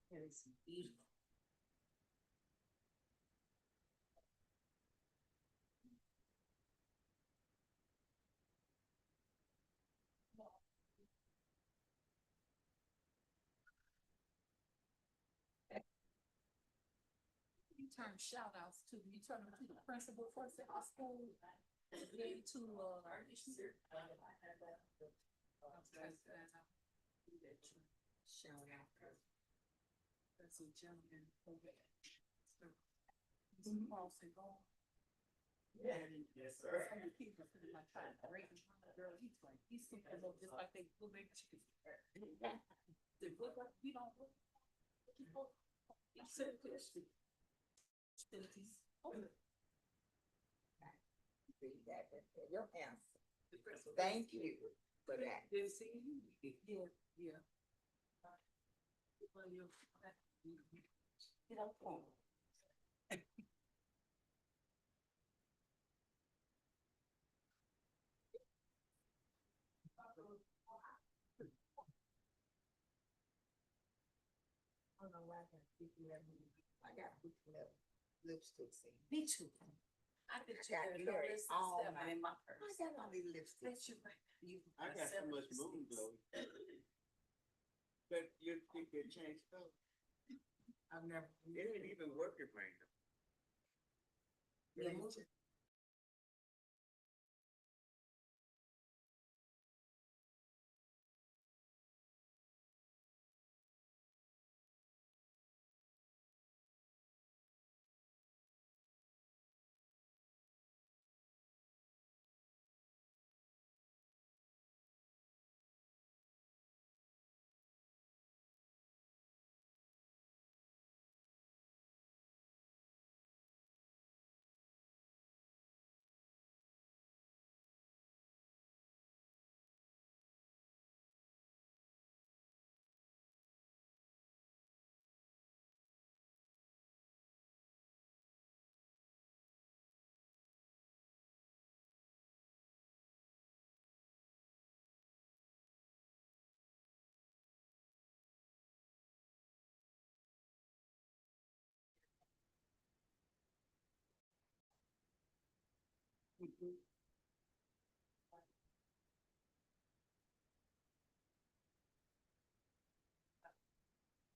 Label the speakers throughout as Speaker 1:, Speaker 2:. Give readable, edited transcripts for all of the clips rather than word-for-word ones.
Speaker 1: It is beautiful. You turn shout outs to, you turn them to the principal first at the school, and then to, shout out. There's a gentleman over there. Cross and go. Yeah. Yes, sir. Some of the people sitting like trying to raise him, girl, he's super look just like they little baby chickens. They look like we don't look. He said this.
Speaker 2: Your answer. Thank you for that.
Speaker 1: Did see you? Yeah, yeah. Well, you get up on.
Speaker 2: I don't know why I got lipsticks in.
Speaker 1: Me too. I did
Speaker 2: all
Speaker 1: in my purse.
Speaker 2: I got all these lipsticks.
Speaker 1: That's you, right? You.
Speaker 3: I got so much moon though. But you think they changed stuff?
Speaker 1: I've never.
Speaker 3: It ain't even working right now.
Speaker 1: Yeah.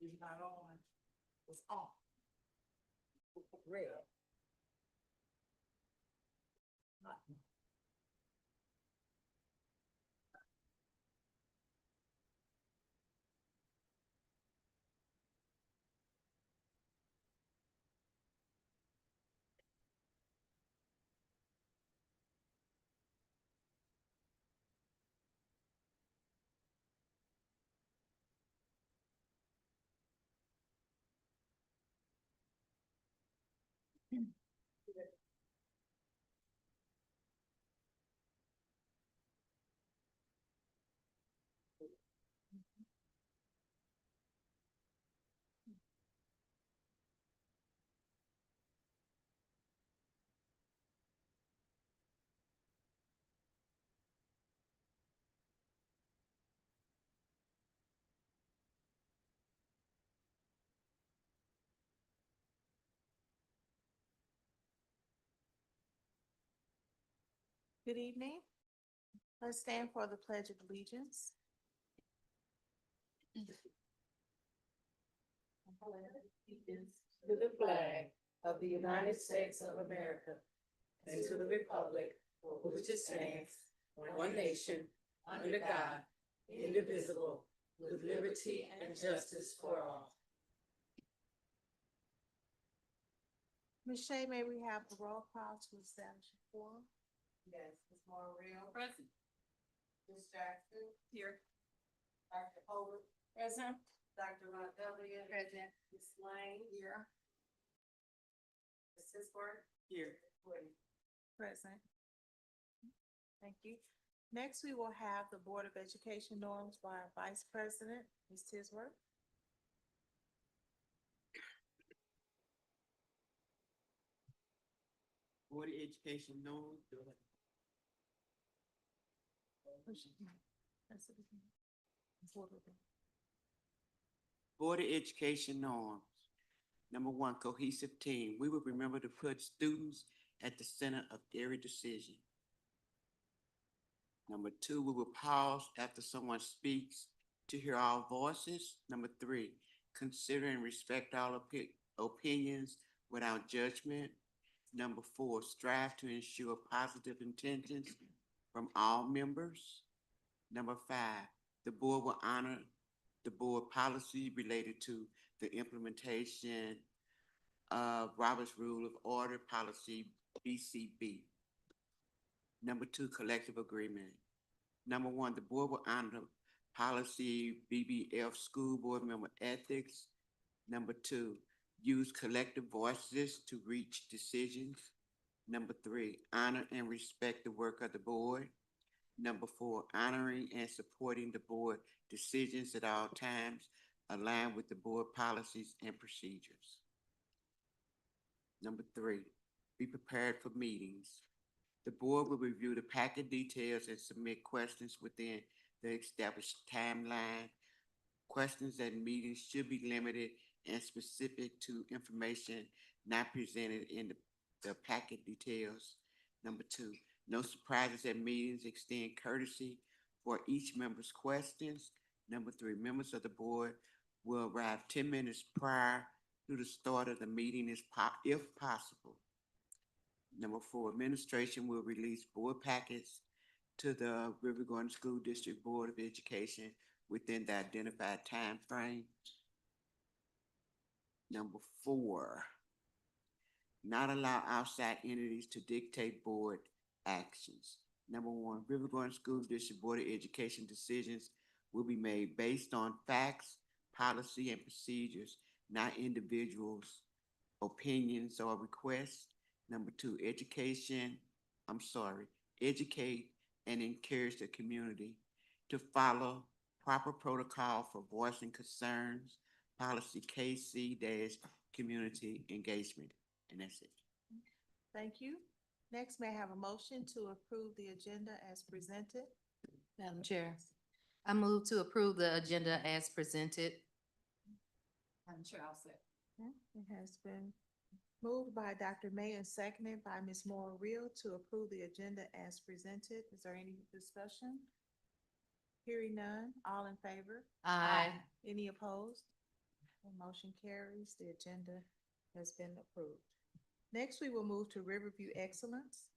Speaker 1: It's not on. It's off.
Speaker 2: Red.
Speaker 4: Good evening. Let's stand for the Pledge of Allegiance.
Speaker 1: To the flag of the United States of America and to the republic for which it stands, one nation, under God, indivisible, with liberty and justice for all.
Speaker 4: Ms. Shea, may we have the roll call to establish a quorum?
Speaker 2: Yes, Ms. Morrell.
Speaker 1: Present.
Speaker 2: Ms. Jackson.
Speaker 1: Here.
Speaker 2: Dr. Howard.
Speaker 1: Present.
Speaker 2: Dr. Montgomery.
Speaker 1: Present.
Speaker 2: Ms. Lane.
Speaker 1: Here.
Speaker 2: Ms. Sisberg.
Speaker 1: Here.
Speaker 4: Present. Thank you. Next, we will have the Board of Education norms by our Vice President, Ms. Tisworth.
Speaker 3: Board of Education knows. Board of Education norms. Number one, cohesive team. We will remember to put students at the center of every decision. Number two, we will pause after someone speaks to hear all voices. Number three, consider and respect all opinions without judgment. Number four, strive to ensure positive intentions from all members. Number five, the board will honor the board policy related to the implementation of Robert's Rule of Order Policy BCB. Number two, collective agreement. Number one, the board will honor policy BBF, school board member ethics. Number two, use collective voices to reach decisions. Number three, honor and respect the work of the board. Number four, honoring and supporting the board decisions at all times aligned with the board policies and procedures. Number three, be prepared for meetings. The board will review the packet details and submit questions within the established timeline. Questions at meetings should be limited and specific to information not presented in the packet details. Number two, no surprises at meetings. Extend courtesy for each member's questions. Number three, members of the board will arrive 10 minutes prior to the start of the meeting if possible. Number four, administration will release board packets to the River Garden School District Board of Education within the identified time frame. Number four, not allow outside entities to dictate board actions. Number one, River Garden School District Board of Education decisions will be made based on facts, policy, and procedures, not individuals' opinions or requests. Number two, educate and encourage the community to follow proper protocol for voicing concerns, policy KC-community engagement. And that's it.
Speaker 4: Thank you. Next, may I have a motion to approve the agenda as presented?
Speaker 5: Madam Chair, I move to approve the agenda as presented.
Speaker 2: Madam Chair, I'll say.
Speaker 4: Okay, it has been moved by Dr. May and seconded by Ms. Moore Real to approve the agenda as presented. Is there any discussion? Hearing none, all in favor?
Speaker 5: Aye.
Speaker 4: Any opposed? The motion carries. The agenda has been approved. Next, we will move to Riverview Excellence.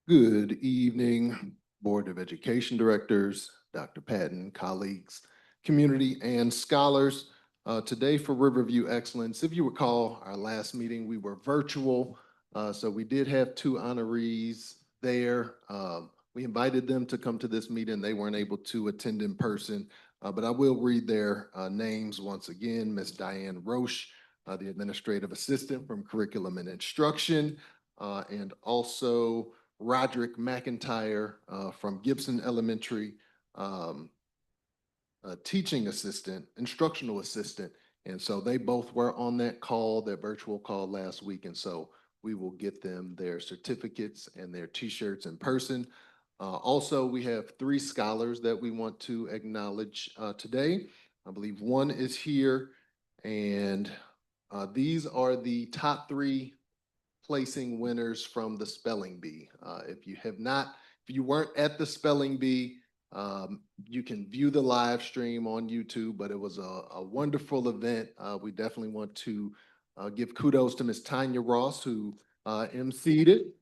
Speaker 6: Good evening, Board of Education Directors, Dr. Patton, colleagues, community, and scholars. Today for Riverview Excellence, if you recall, our last meeting, we were virtual, so we did have two honorees there. We invited them to come to this meeting. They weren't able to attend in person, but I will read their names once again. Ms. Diane Roche, the Administrative Assistant from Curriculum and Instruction, and also Roderick McIntyre from Gibson Elementary, teaching assistant, instructional assistant. And so they both were on that call, that virtual call last week. And so we will get them their certificates and their t-shirts in person. Also, we have three scholars that we want to acknowledge today. I believe one is here, and these are the top three placing winners from the spelling bee. If you weren't at the spelling bee, you can view the live stream on YouTube, but it was a wonderful event. We definitely want to give kudos to Ms. Tanya Ross, who emceed it.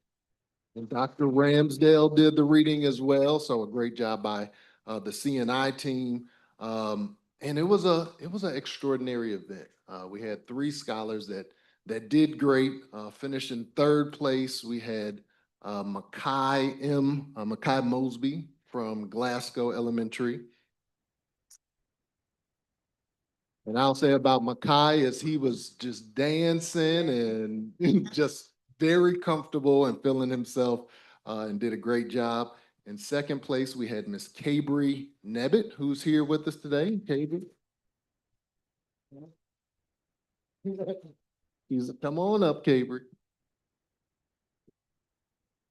Speaker 6: And Dr. Ramsdale did the reading as well, so a great job by the CNI team. And it was an extraordinary event. We had three scholars that did great. Finished in third place, we had Mackay Mosby from Glasgow Elementary. And I'll say about Mackay is he was just dancing and just very comfortable and feeling himself and did a great job. In second place, we had Miss Cabry Nebbit, who's here with us today. Cabry. Come on up, Cabry.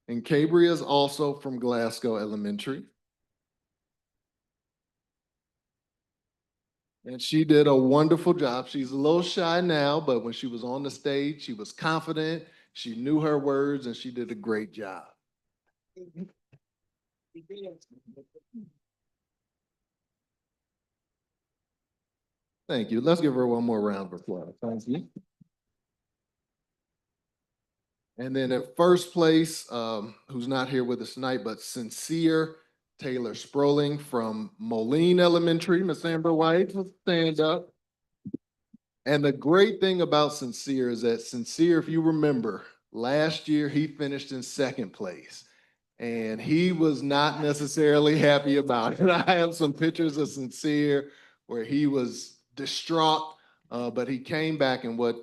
Speaker 6: And Cabria is also from Glasgow Elementary. And she did a wonderful job. She's a little shy now, but when she was on the stage, she was confident, she knew her words, and she did a great job. Thank you. Let's give her one more round of applause. Thank you. And then at first place, who's not here with us tonight, but Sincere Taylor Sproling from Moline Elementary. Miss Amber White, stand up. And the great thing about Sincere is that Sincere, if you remember, last year he finished in second place. And he was not necessarily happy about it. I have some pictures of Sincere where he was distraught, but he came back. And what,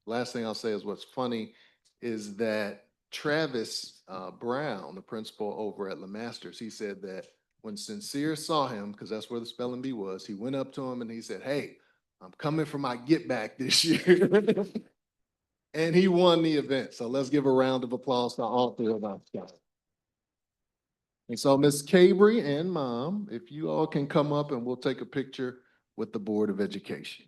Speaker 6: last thing I'll say is what's funny is that Travis Brown, the principal over at LeMasters, he said that when Sincere saw him, because that's where the spelling bee was, he went up to him and he said, "Hey, I'm coming for my get back this year." And he won the event. So let's give a round of applause to all three of us guys. And so Ms. Cabry and Mom, if you all can come up and we'll take a picture with the Board of Education.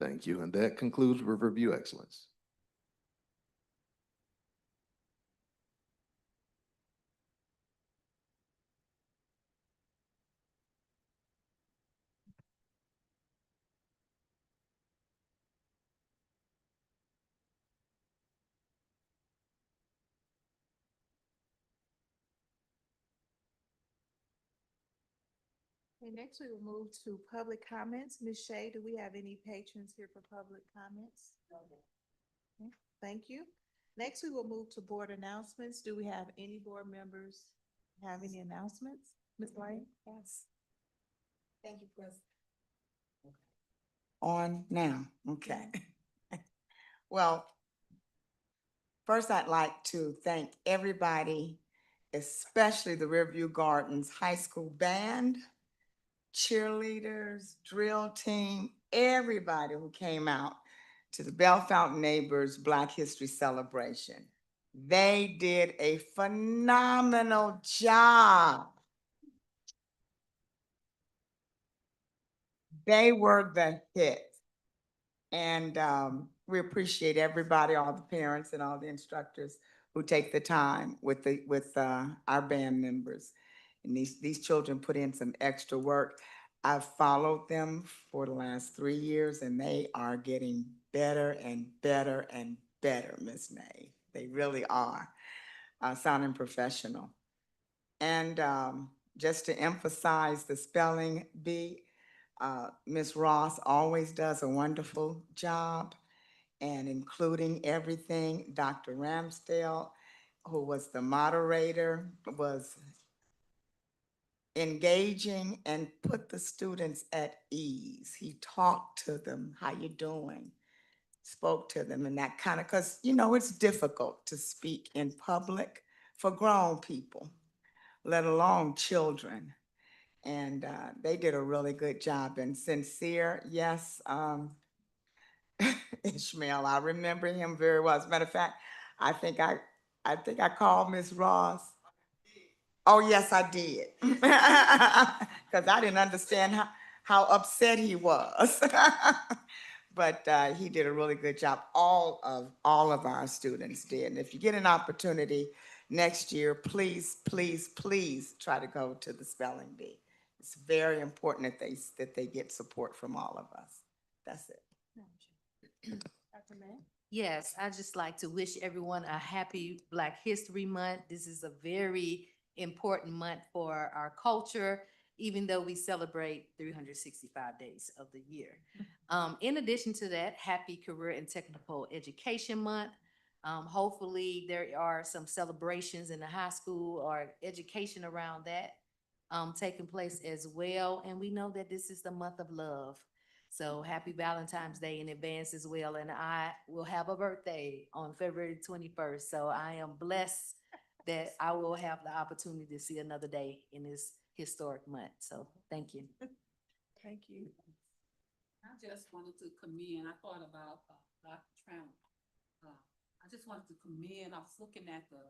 Speaker 6: Thank you. And that concludes Riverview Excellence.
Speaker 4: Okay, next we will move to public comments. Ms. Shea, do we have any patrons here for public comments? Okay, thank you. Next, we will move to board announcements. Do we have any board members have any announcements? Ms. White?
Speaker 7: Yes. Thank you, President. On now, okay. Well, first I'd like to thank everybody, especially the Riverview Gardens High School Band, cheerleaders, drill team, everybody who came out to the Bell Fountain Neighbors Black History Celebration. They did a phenomenal job. They were the hit. And we appreciate everybody, all the parents and all the instructors who take the time with our band members. And these children put in some extra work. I've followed them for the last 3 years and they are getting better and better and better, Miss May. They really are sounding professional. And just to emphasize the spelling bee, Ms. Ross always does a wonderful job and including everything. Dr. Ramsdale, who was the moderator, was engaging and put the students at ease. He talked to them, how you doing? Spoke to them and that kind of, because you know, it's difficult to speak in public for grown people, let alone children. And they did a really good job. And Sincere, yes, Ishmael, I remember him very well. As a matter of fact, I think I called Miss Ross. Oh, yes, I did. Because I didn't understand how upset he was. But he did a really good job. All of our students did. And if you get an opportunity next year, please, please, please try to go to the spelling bee. It's very important that they get support from all of us. That's it.
Speaker 4: Dr. May?
Speaker 5: Yes, I just like to wish everyone a happy Black History Month. This is a very important month for our culture, even though we celebrate 365 days of the year. In addition to that, happy Career and Technical Education Month. Hopefully there are some celebrations in the high school or education around that taking place as well. And we know that this is the month of love. So happy Valentine's Day in advance as well. And I will have a birthday on February 21st. So I am blessed that I will have the opportunity to see another day in this historic month. So thank you.
Speaker 4: Thank you.
Speaker 2: I just wanted to commend, I thought about Dr. Trump. I just wanted to commend, I was looking at the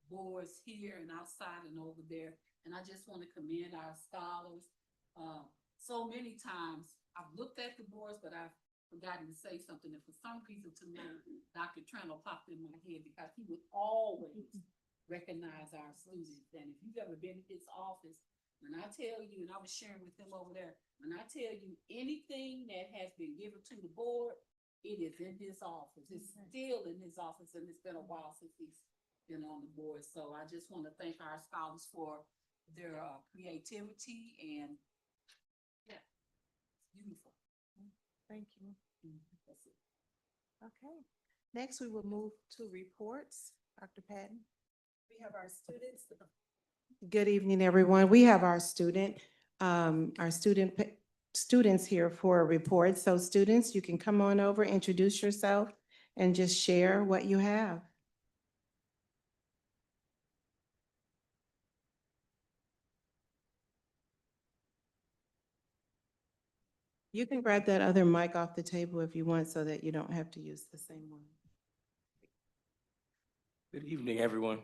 Speaker 2: boards here and outside and over there, and I just want to commend our scholars. So many times I've looked at the boards, but I've forgotten to say something. And for some reason tonight, Dr. Trump popped in my head because he would always recognize our students. And if you've ever been in his office, when I tell you, and I was sharing with him over there, when I tell you anything that has been given to the board, it is in his office. It's still in his office, and it's been a while since he's been on the board. So I just want to thank our scholars for their creativity, and yeah, it's beautiful.
Speaker 4: Thank you.
Speaker 2: That's it.
Speaker 4: Okay. Next, we will move to reports. Dr. Patton?
Speaker 1: We have our students. Good evening, everyone. We have our students here for a report. So students, you can come on over, introduce yourself, and just share what you have. You can grab that other mic off the table if you want so that you don't have to use the same one.
Speaker 8: Good evening, everyone.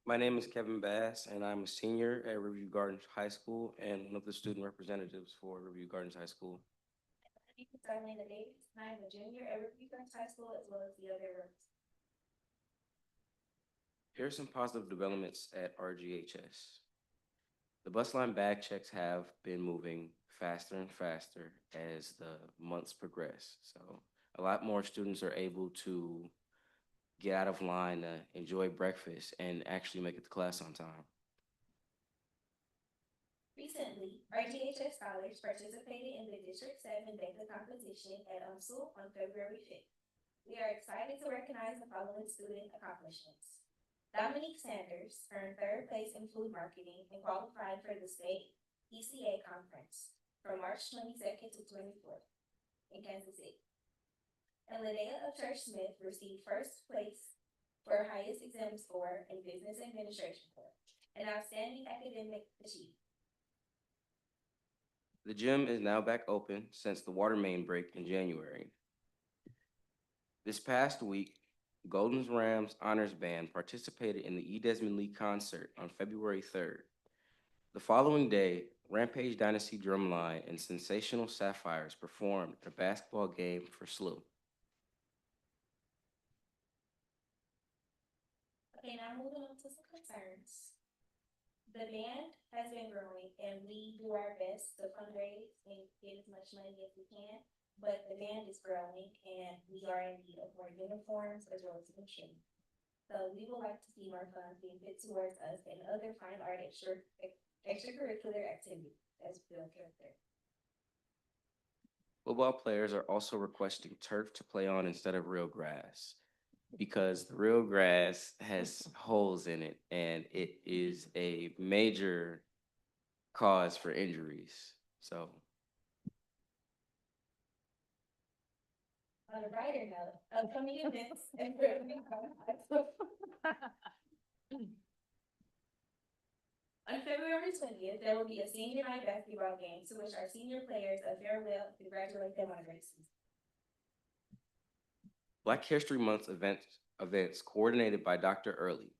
Speaker 8: My name is Kevin Bass, and I'm a senior at Riverview Gardens High School and one of the student representatives for Riverview Gardens High School.
Speaker 9: My name is Darlene Davis. I am a junior at Riverview Gardens High School as well as the other rooms.
Speaker 8: Here are some positive developments at RGHS. The bus line bag checks have been moving faster and faster as the months progress. So a lot more students are able to get out of line, enjoy breakfast, and actually make it to class on time.
Speaker 9: Recently, RGHS scholars participated in the District 7 DECA competition at UMSL on February 5th. We are excited to recognize the following student accomplishments. Dominique Sanders earned 3rd place in food marketing and qualified for the state ECA conference from March 22nd to 24th in Kansas City. And Linnea of Church Smith received 1st place for her highest exam score in business administration course, an outstanding academic achievement.
Speaker 8: The gym is now back open since the water main break in January. This past week, Golden Rams Honors Band participated in the E. Desmond Lee concert on February 3rd. The following day, Rampage Dynasty Drumline and Sensational Sapphires performed a basketball game for SLU.
Speaker 9: Okay, now moving on to some concerns. The band has been growing and we do our best to fundraise and get as much money as we can, but the band is growing and we are in need of more uniforms as well as machines. So we would like to see more funds being put towards us and other fine art extracurricular activities as Bill character.
Speaker 8: Football players are also requesting turf to play on instead of real grass, because the real grass has holes in it and it is a major cause for injuries. So
Speaker 9: On a brighter note, upcoming events and On February 20th, there will be a senior night basketball game to wish our senior players a farewell and congratulate them on a great season.
Speaker 8: Black History Month events coordinated by Dr. Early.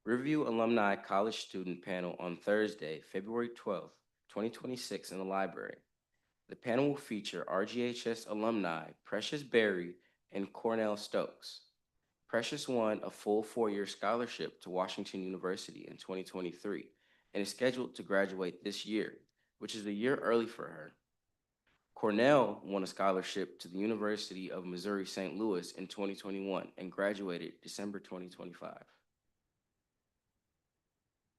Speaker 8: Riverview Alumni College Student Panel on Thursday, February 12th, 2026 in the library. The panel will feature RGHS alumni Precious Berry and Cornell Stokes. Precious won a full four-year scholarship to Washington University in 2023 and is scheduled to graduate this year, which is a year early for her. Cornell won a scholarship to the University of Missouri St. Louis in 2021 and graduated December 2025.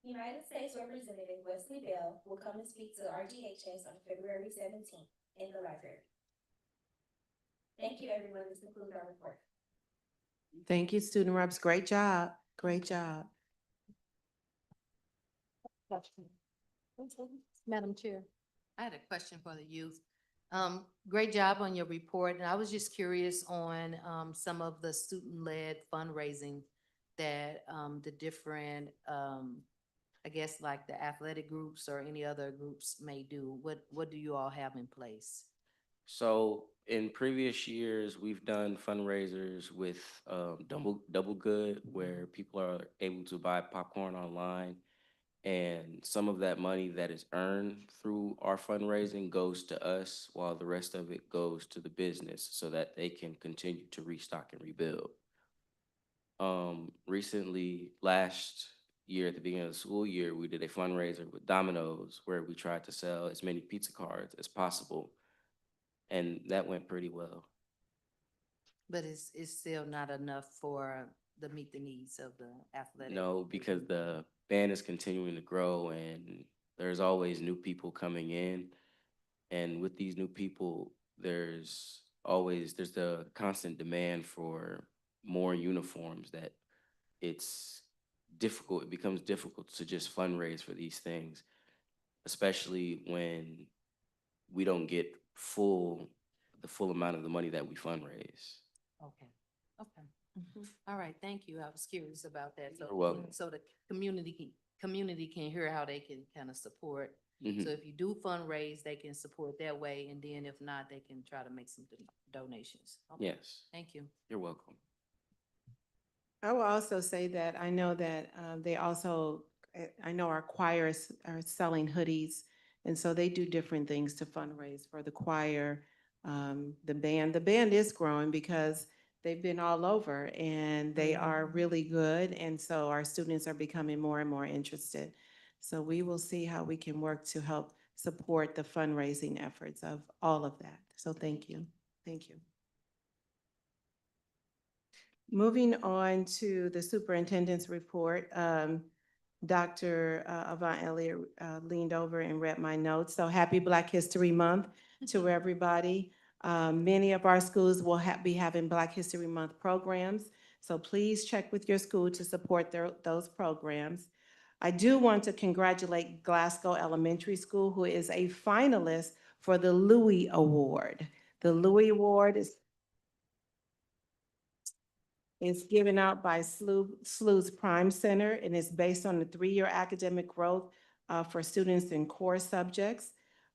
Speaker 9: United States Representative Wesley Bell will come and speak to RGHS on February 17th in the library. Thank you, everyone. This concludes our report.
Speaker 1: Thank you, student reps. Great job. Great job.
Speaker 5: Madam Chair, I had a question for the youth. Great job on your report, and I was just curious on, some of the student-led fundraising that, the different, I guess like the athletic groups or any other groups may do. What do you all have in place?
Speaker 8: So in previous years, we've done fundraisers with Double Good, where people are able to buy popcorn online. And some of that money that is earned through our fundraising goes to us, while the rest of it goes to the business so that they can continue to restock and rebuild. Recently, last year at the beginning of the school year, we did a fundraiser with Domino's where we tried to sell as many pizza cards as possible, and that went pretty well.
Speaker 5: But it's still not enough for the meet the needs of the athletic.
Speaker 8: No, because the band is continuing to grow and there's always new people coming in. And with these new people, there's the constant demand for more uniforms that it's difficult. It becomes difficult to just fundraise for these things, especially when we don't get the full amount of the money that we fundraise.
Speaker 5: Okay, okay. All right, thank you. I was curious about that. So,
Speaker 8: You're welcome.
Speaker 5: so the community can hear how they can kind of support.
Speaker 8: Mhm.
Speaker 5: So if you do fundraise, they can support that way, and then if not, they can try to make some donations. Okay,
Speaker 8: Yes,
Speaker 5: thank you.
Speaker 8: you're welcome.
Speaker 1: I will also say that I know that they also, I know our choirs are selling hoodies, and so they do different things to fundraise for the choir. The band is growing because they've been all over and they are really good, and so our students are becoming more and more interested. So we will see how we can work to help support the fundraising efforts of all of that. So thank you. Thank you. Moving on to the superintendent's report, Dr. Avant Elliott leaned over and read my notes. So happy Black History Month to everybody. Many of our schools will be having Black History Month programs, so please check with your school to support those programs. I do want to congratulate Glasgow Elementary School, who is a finalist for the Louis Award. The Louis Award is given out by SLU's Prime Center, and is based on the 3-year academic growth for students in core subjects.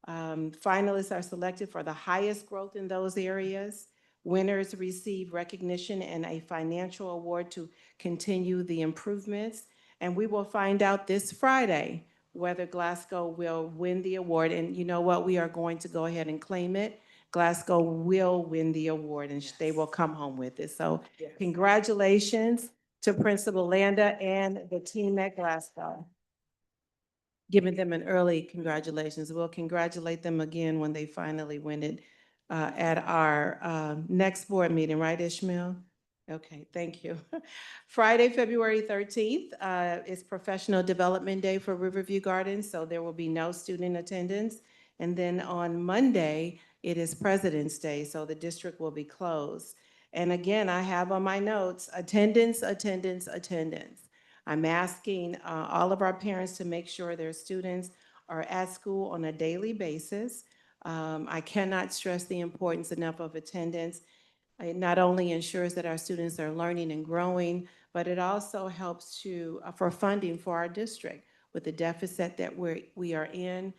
Speaker 1: Finalists are selected for the highest growth in those areas. Winners receive recognition and a financial award to continue the improvements. And we will find out this Friday whether Glasgow will win the award. And you know what? We are going to go ahead and claim it. Glasgow will win the award, and they will come home with it. So congratulations to Principal Landa and the team at Glasgow. Giving them an early congratulations. We'll congratulate them again when they finally win it at our next board meeting, right, Ishmael? Okay, thank you. Friday, February 13th is Professional Development Day for Riverview Gardens, so there will be no student attendance. And then on Monday, it is President's Day, so the district will be closed. And again, I have on my notes, attendance, attendance, attendance. I'm asking all of our parents to make sure their students are at school on a daily basis. I cannot stress the importance enough of attendance. It not only ensures that our students are learning and growing, but it also helps for funding for our district. with the deficit that we are in.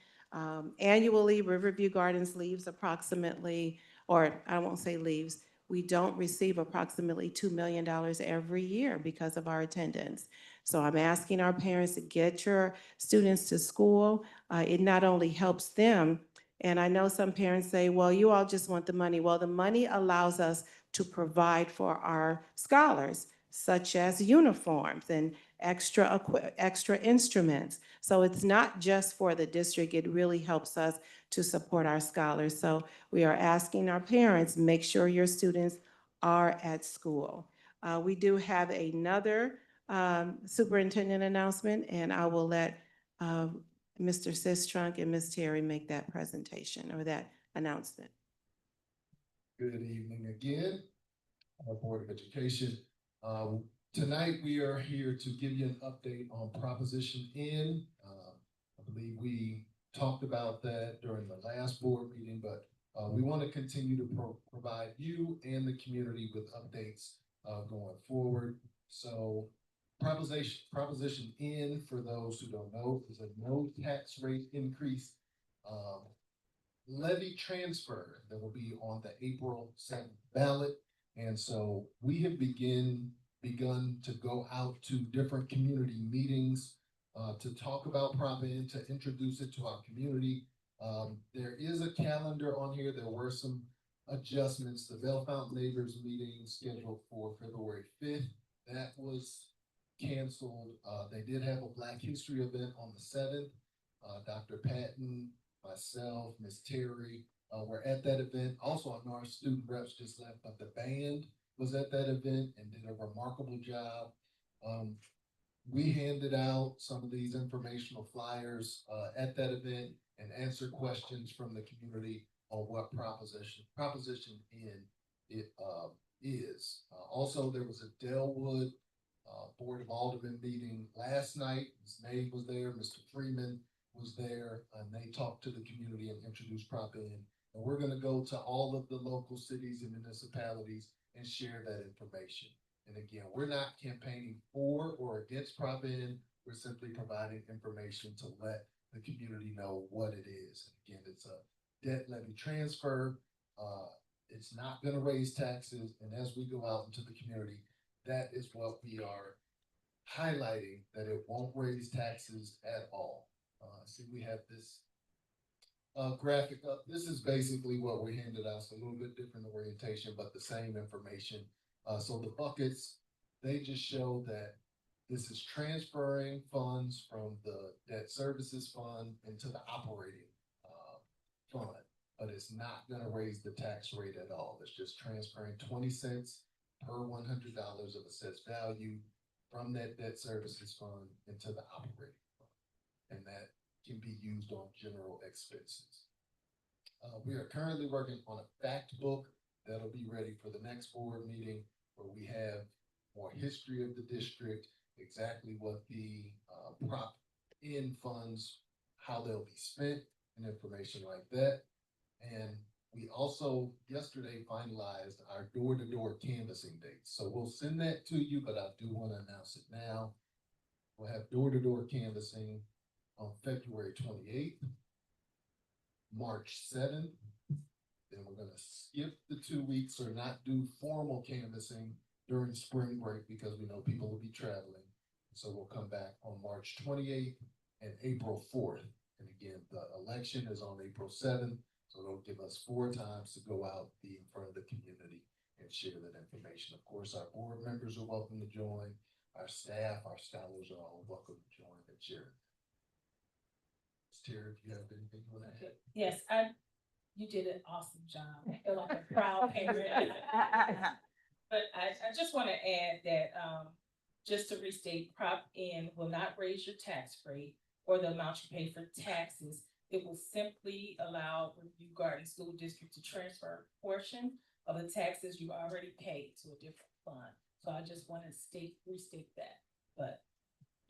Speaker 1: Annually, Riverview Gardens leaves approximately, or I won't say leaves, we don't receive approximately $2 million every year because of our attendance. So I'm asking our parents to get your students to school. It not only helps them, and I know some parents say, well, you all just want the money. Well, the money allows us to provide for our scholars, such as uniforms and extra instruments. So it's not just for the district, it really helps us to support our scholars. So we are asking our parents, make sure your students are at school. We do have another superintendent announcement, and I will let Mr. Sistrunk and Ms. Terry make that presentation or that announcement.
Speaker 6: Good evening again, our Board of Education. Tonight, we are here to give you an update on Proposition N. I believe we talked about that during the last board meeting, but we want to continue to provide you and the community with updates going forward. So Proposition N, for those who don't know, is a no tax rate increase levy transfer that will be on the April 7th ballot. And so we have begun to go out to different community meetings to talk about Prop N, to introduce it to our community. There is a calendar on here. There were some adjustments. The Bellfountain Neighbors meeting scheduled for February 5th. That was canceled. They did have a Black History event on the 7th. Dr. Patton, myself, Ms. Terry, were at that event. Also, I know our student reps just left, but the band was at that event and did a remarkable job. We handed out some of these informational flyers at that event and answered questions from the community on what Proposition N is. Also, there was a Delwood Board of Aldermen meeting last night. Ms. Nave was there, Mr. Freeman was there, and they talked to the community and introduced Prop N. And we're going to go to all of the local cities and municipalities and share that information. And again, we're not campaigning for or against Prop N. We're simply providing information to let the community know what it is. And again, it's a debt levy transfer. It's not going to raise taxes. And as we go out into the community, that is what we are highlighting, that it won't raise taxes at all. See, we have this graphic up. This is basically what we handed out. It's a little bit different orientation, but the same information. So the buckets, they just show that this is transferring funds from the debt services fund into the operating fund, but it's not going to raise the tax rate at all. It's just transferring 20 cents per $100 of assessed value from that debt services fund into the operating fund. And that can be used on general expenses. We are currently working on a fact book that'll be ready for the next board meeting, where we have more history of the district, exactly what the Prop N funds, how they'll be spent, and information like that. And we also yesterday finalized our door-to-door canvassing dates. So we'll send that to you, but I do want to announce it now. We'll have door-to-door canvassing on February 28th, March 7th. Then we're going to skip the 2 weeks or not do formal canvassing during spring break because we know people will be traveling. So we'll come back on March 28th and April 4th. And again, the election is on April 7th. So it'll give us 4 times to go out, be in front of the community and share that information. Of course, our board members are welcome to join. Our staff, our scholars are all welcome to join and share. Terry, if you have anything you want to add?
Speaker 10: Yes, you did an awesome job. I feel like a proud parent. But I just want to add that, just to restate, Prop N will not raise your tax rate or the amount you pay for taxes. It will simply allow Review Garden School District to transfer a portion of the taxes you already paid to a different fund. So I just want to restate that, but.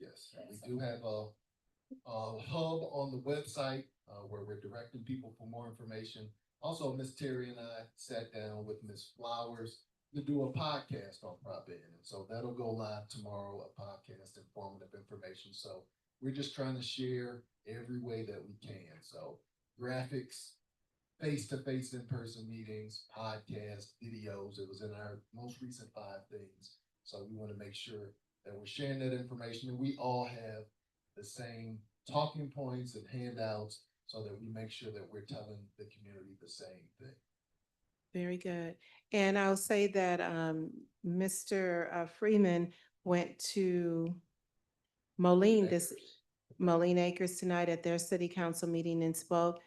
Speaker 6: Yes, we do have a hub on the website where we're directing people for more information. Also, Ms. Terry and I sat down with Ms. Flowers to do a podcast on Prop N. And so that'll go live tomorrow, a podcast, informative information. So we're just trying to share every way that we can. So graphics, face-to-face in-person meetings, podcasts, videos. It was in our most recent 5 things. So we want to make sure that we're sharing that information and we all have the same talking points and handouts so that we make sure that we're telling the community the same thing.
Speaker 1: Very good. And I'll say that Mr. Freeman went to Moline Moline Acres tonight at their city council meeting and spoke.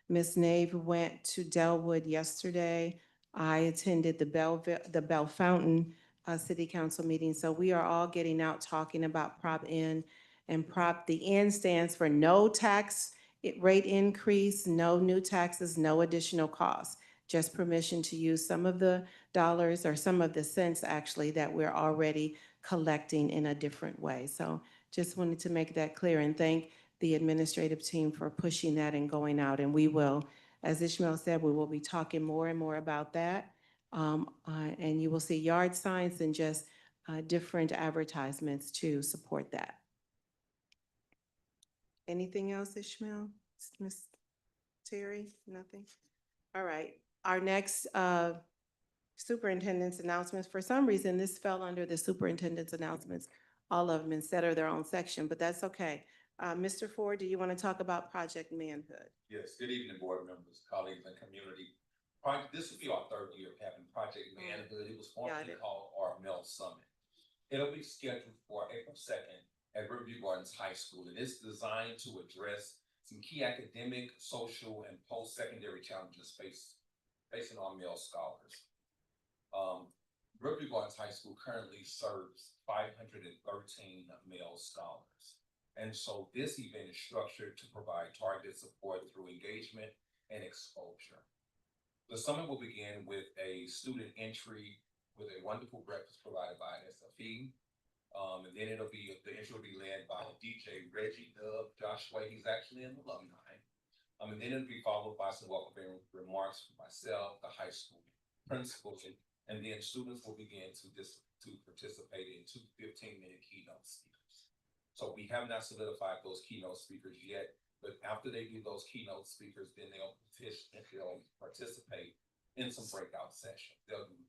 Speaker 1: Ms. Nave went to Delwood yesterday. I attended the Bell Fountain city council meeting. So we are all getting out talking about Prop N. And the N stands for no tax rate increase, no new taxes, no additional costs. Just permission to use some of the dollars or some of the cents actually that we're already collecting in a different way. So just wanted to make that clear and thank the administrative team for pushing that and going out. And we will, as Ishmael said, we will be talking more and more about that. And you will see yard signs and just different advertisements to support that. Anything else, Ishmael? Ms. Terry? Nothing? All right. Our next superintendent's announcements. For some reason, this fell under the superintendent's announcements, all of them instead of their own section, but that's okay. Mr. Ford, do you want to talk about Project Manhood?
Speaker 11: Yes, good evening, board members, colleagues, and community. This will be our 3rd year of having Project Manhood. It was formerly called our Mel Summit. It'll be scheduled for April 2nd at Riverview Gardens High School, and it's designed to address some key academic, social, and post-secondary challenges facing our male scholars. Riverview Gardens High School currently serves 513 male scholars. And so this event is structured to provide targeted support through engagement and exposure. The summit will begin with a student entry with a wonderful breakfast provided by SFE. And then the entry will be led by DJ Reggie Dub Joshua. He's actually an alumni. And then it'll be followed by some welcoming remarks from myself, the high school principals, and then students will begin to participate in 2 15-minute keynote speakers. So we have not solidified those keynote speakers yet, but after they do those keynote speakers, then they'll participate in some breakout sessions. They'll do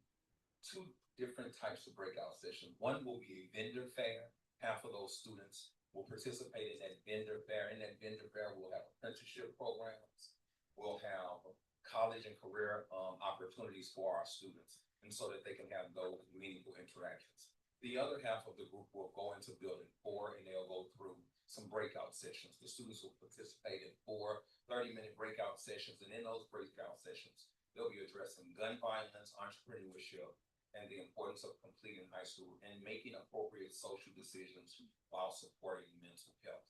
Speaker 11: 2 different types of breakout sessions. One will be a vendor fair. Half of those students will participate in that vendor fair. In that vendor fair, we'll have apprenticeship programs. We'll have college and career opportunities for our students, and so that they can have those meaningful interactions. The other half of the group will go into building 4 and they'll go through some breakout sessions. The students will participate in 4 30-minute breakout sessions, and in those breakout sessions, they'll be addressing gun violence, entrepreneurship, and the importance of completing high school and making appropriate social decisions while supporting mental health.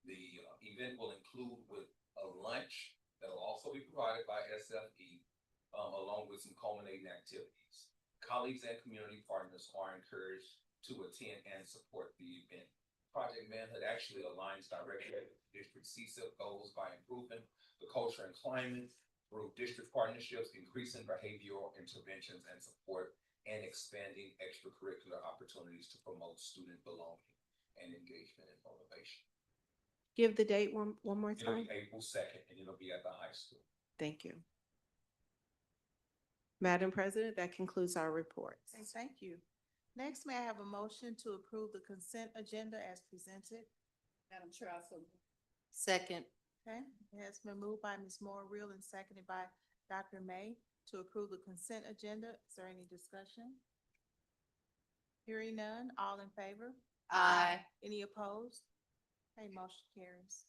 Speaker 11: The event will include with a lunch that will also be provided by SFE, along with some culminating activities. Colleagues and community partners are encouraged to attend and support the event. Project Manhood actually aligns directly with district CSIP goals by improving the culture and climate through district partnerships, increasing behavioral interventions and support, and expanding extracurricular opportunities to promote student belonging and engagement and motivation.
Speaker 1: Give the date one more
Speaker 11: It'll
Speaker 1: time.
Speaker 11: be April 2nd, and it'll be at the high school.
Speaker 1: Thank you. Madam President, that concludes our reports.
Speaker 4: Okay, thank you. Next, may I have a motion to approve the consent agenda as presented?
Speaker 2: Madam Chair, I so move.
Speaker 5: Second.
Speaker 4: Okay, it has been moved by Ms. Moore Real and seconded by Dr. May to approve the consent agenda. Is there any discussion? Hearing none, all in favor?
Speaker 5: Aye.
Speaker 4: Any opposed? Okay, motion carries.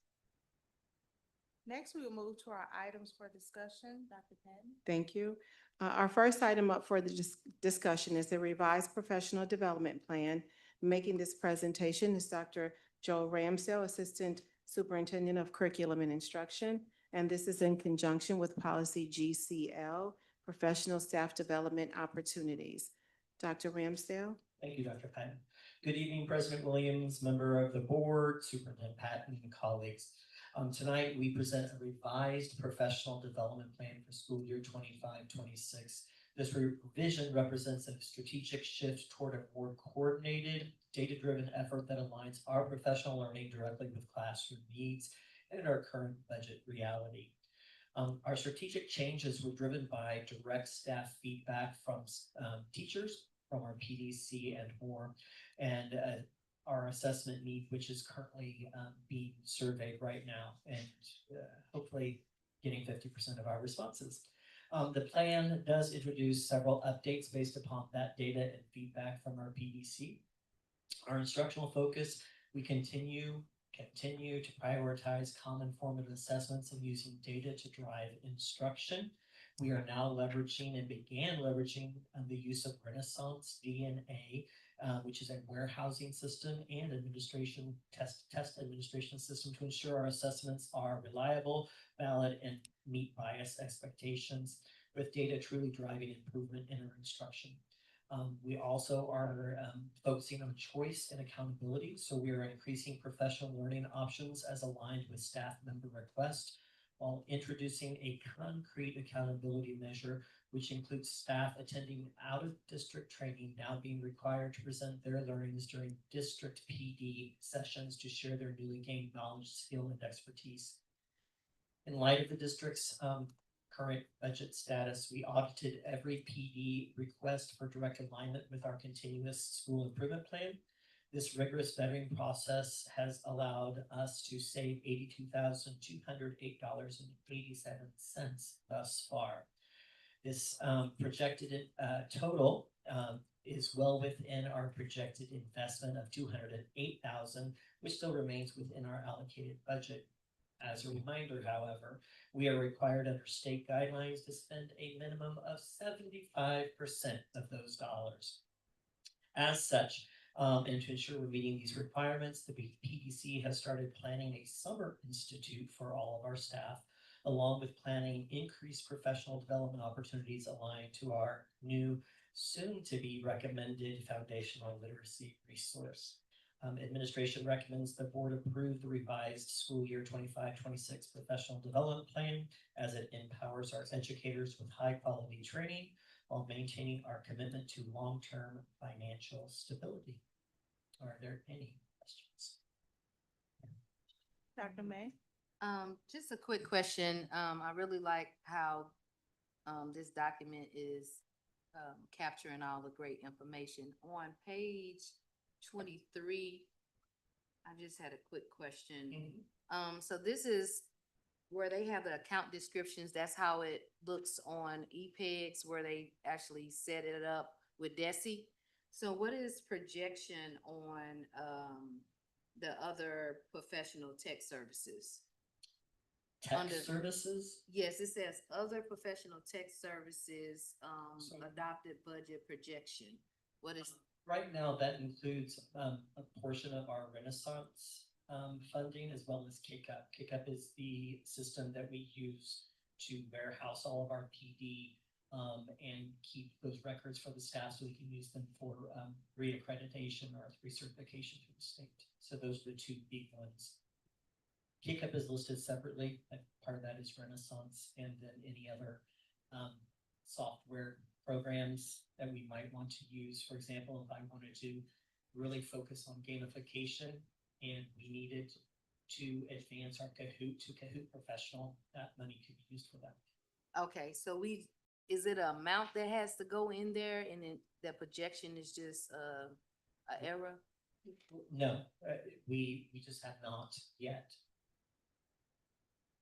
Speaker 4: Next, we will move to our items for discussion. Dr. Patton?
Speaker 1: Thank you. Our first item up for the discussion is the revised professional development plan. Making this presentation is Dr. Joe Ramsdale, Assistant Superintendent of Curriculum and Instruction, and this is in conjunction with Policy GCL, Professional Staff Development Opportunities. Dr. Ramsdale?
Speaker 12: Thank you, Dr. Patton. Good evening, President Williams, member of the board, Superintendent Patton, and colleagues. Tonight, we present a revised professional development plan for school year 25-26 This revision represents a strategic shift toward a more coordinated, data-driven effort that aligns our professional learning directly with classroom needs and our current budget reality. Our strategic changes were driven by direct staff feedback from teachers, from our PDC and more, and our assessment need, which is currently being surveyed right now, and hopefully getting 50% of our responses. The plan does introduce several updates based upon that data and feedback from our PDC. Our instructional focus, we continue to prioritize common formative assessments and using data to drive instruction. We are now leveraging and began leveraging the use of Renaissance DNA, which is a warehousing system and test administration system to ensure our assessments are reliable, valid, and meet bias expectations, with data truly driving improvement in our instruction. We also are focusing on choice and accountability. So we are increasing professional learning options as aligned with staff member requests, while introducing a concrete accountability measure, which includes staff attending out-of-district training now being required to present their learnings during district PD sessions to share their newly gained knowledge, skill, and expertise. In light of the district's current budget status, we audited every PD request for direct alignment with our continuous school improvement plan. This rigorous vetting process has allowed us to save $82,208.87 thus far. This projected total is well within our projected investment of $208,000, which still remains within our allocated budget. As a reminder, however, we are required under state guidelines to spend a minimum of 75% of those dollars. As such, and to ensure we're meeting these requirements, the PDC has started planning a summer institute for all of our staff, along with planning increased professional development opportunities aligned to our new, soon-to-be recommended foundational literacy resource. Administration recommends the board approve the revised school year 25-26 professional development plan as it empowers our educators with high-quality training while maintaining our commitment to long-term financial stability. Are there any questions?
Speaker 4: Dr. May?
Speaker 5: Just a quick question. I really like how this document is capturing all the great information. On page 23, I just had a quick question. So this is where they have the account descriptions. That's how it looks on EPEGS, where they actually set it up with DESE. So what is projection on the other professional tech services?
Speaker 12: Tech services?
Speaker 5: Yes, it says other professional tech services, adopted budget projection. What is?
Speaker 12: Right now, that includes a portion of our Renaissance funding as well as KICUP. KICUP is the system that we use to warehouse all of our PD and keep those records for the staff so we can use them for reaccreditation or recertification through the state. So those are the two big ones. KICUP is listed separately. Part of that is Renaissance, and then any other software programs that we might want to use. For example, if I wanted to really focus on gamification and we needed to advance our Kahoot to Kahoot Professional, that money could be used for that.
Speaker 5: Okay, so is it an amount that has to go in there, and then the projection is just an error?
Speaker 12: No, we just have not yet.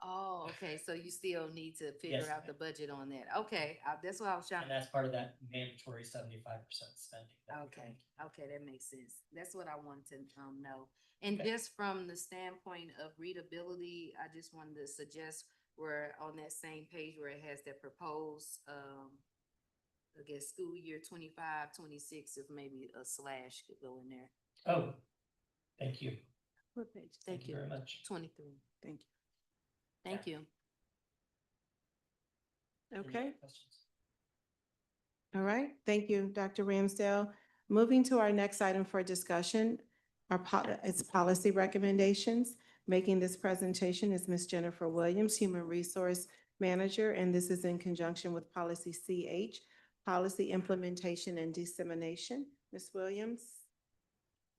Speaker 5: Oh, okay, so you still need to figure
Speaker 12: Yes,
Speaker 5: out the budget on that. Okay, that's what I was trying.
Speaker 12: And that's part of that mandatory 75% spending.
Speaker 5: Okay, okay, that makes sense. That's what I wanted to know. And just from the standpoint of readability, I just wanted to suggest where on that same page where it has that proposed, I guess, school year 25-26, if maybe a slash could go in there.
Speaker 12: Oh, thank you.
Speaker 5: What page?
Speaker 12: Thank you very much.
Speaker 5: 23.
Speaker 4: Thank you.
Speaker 5: Thank you.
Speaker 4: Okay.
Speaker 12: Any questions?
Speaker 1: All right, thank you, Dr. Ramsdale. Moving to our next item for discussion, it's policy recommendations. Making this presentation is Ms. Jennifer Williams, Human Resource Manager, and this is in conjunction with Policy CH Policy implementation and dissemination. Ms. Williams?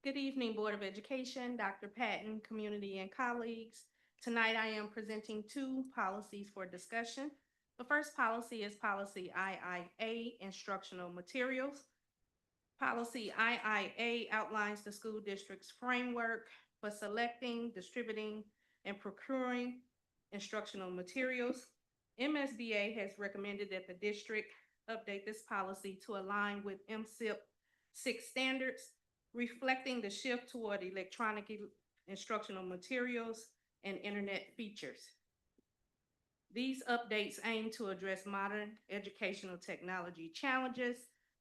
Speaker 13: Good evening, Board of Education, Dr. Patton, community and colleagues. Tonight I am presenting two policies for discussion. The first policy is policy IIA, instructional materials. Policy IIA outlines the school district's framework for selecting, distributing, and procuring instructional materials. MSBA has recommended that the district update this policy to align with MSIP 6 standards, reflecting the shift toward electronic instructional materials and internet features. These updates aim to address modern educational technology challenges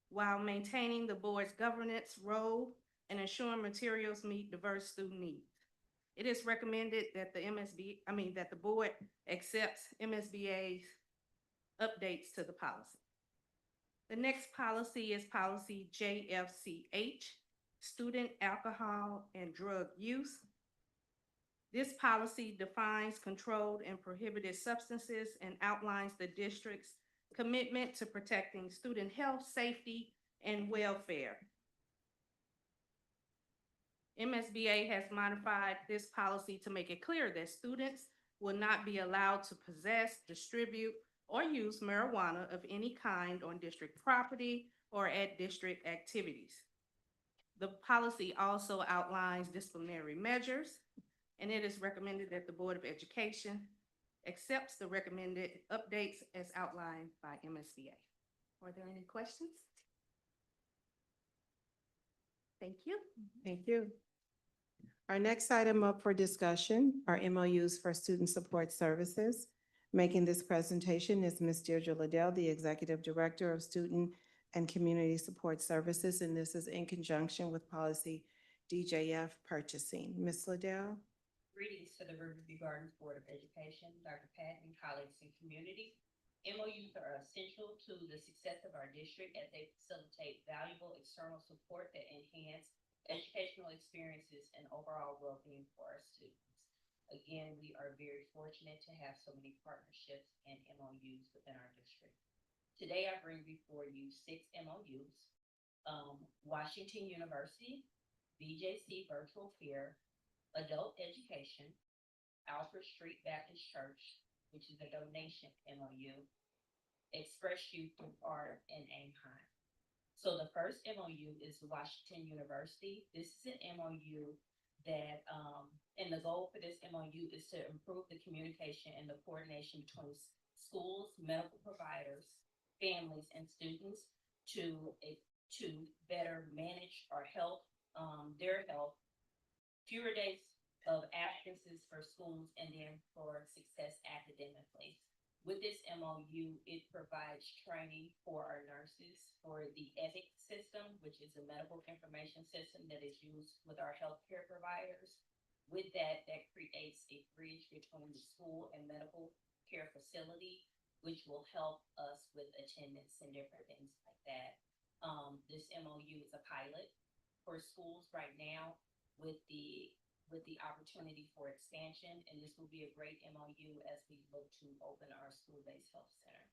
Speaker 13: while maintaining the board's governance role and ensuring materials meet diverse student needs. It is recommended that the board accepts MSBA's updates to the policy. The next policy is policy JFCH, student alcohol and drug use. This policy defines controlled and prohibited substances and outlines the district's commitment to protecting student health, safety, and welfare. MSBA has modified this policy to make it clear that students will not be allowed to possess, distribute, or use marijuana of any kind on district property or at district activities. The policy also outlines disciplinary measures, and it is recommended that the Board of Education accepts the recommended updates as outlined by MSBA. Are there any questions? Thank you.
Speaker 1: Thank you. Our next item up for discussion are MOUs for student support services. Making this presentation is Ms. Deirdre Liddell, the Executive Director of Student and Community Support Services, and this is in conjunction with policy DJF purchasing. Ms. Liddell?
Speaker 14: Greetings to the Riverview Gardens Board of Education, Dr. Patton, colleagues, and community. MOUs are essential to the success of our district as they facilitate valuable external support that enhance educational experiences and overall well-being for our students. Again, we are very fortunate to have so many partnerships and MOUs within our district. Today, I bring before you 6 MOUs. Washington University, BJC Virtual Care, Adult Education, Alfred Street Baptist Church, which is a donation MOU, Express Youth Through Art, and Anaheim. So the first MOU is Washington University. This is an MOU that, and the goal for this MOU is to improve the communication and the coordination between schools, medical providers, families, and students to better manage our health, their health, fewer days of absences for schools, and then for success academically. With this MOU, it provides training for our nurses for the EPIC system, which is a medical information system that is used with our healthcare providers. With that, that creates a bridge between the school and medical care facility, which will help us with attendance and different things like that. This MOU is a pilot for schools right now with the opportunity for expansion, and this will be a great MOU as we look to open our school-based health center.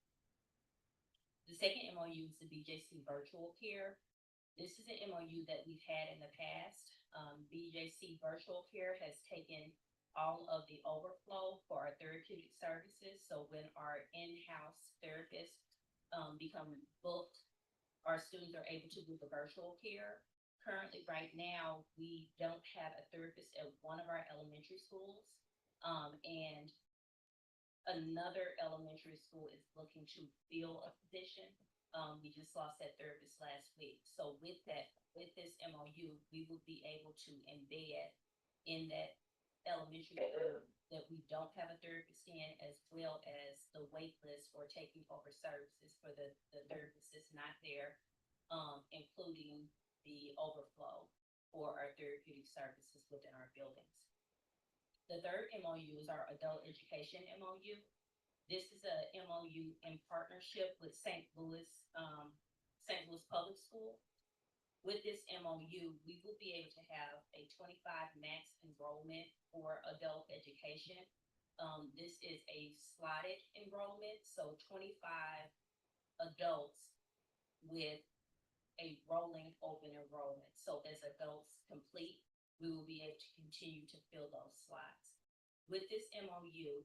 Speaker 14: The second MOU is the BJC Virtual Care. This is an MOU that we've had in the past. BJC Virtual Care has taken all of the overflow for our therapeutic services. So when our in-house therapists become booked, our students are able to do the virtual care. Currently, right now, we don't have a therapist at one of our elementary schools, and another elementary school is looking to fill a position. We just lost that therapist last week. So with this MOU, we will be able to embed in that elementary school that we don't have a therapist in, as well as the wait list for taking over services for the therapist that's not there, including the overflow for our therapeutic services within our buildings. The third MOU is our adult education MOU. This is a MOU in partnership with St. Louis Public School. With this MOU, we will be able to have a 25 max enrollment for adult education. This is a slotted enrollment, so 25 adults with a rolling open enrollment. So as adults complete, we will be able to continue to fill those slots. With this MOU,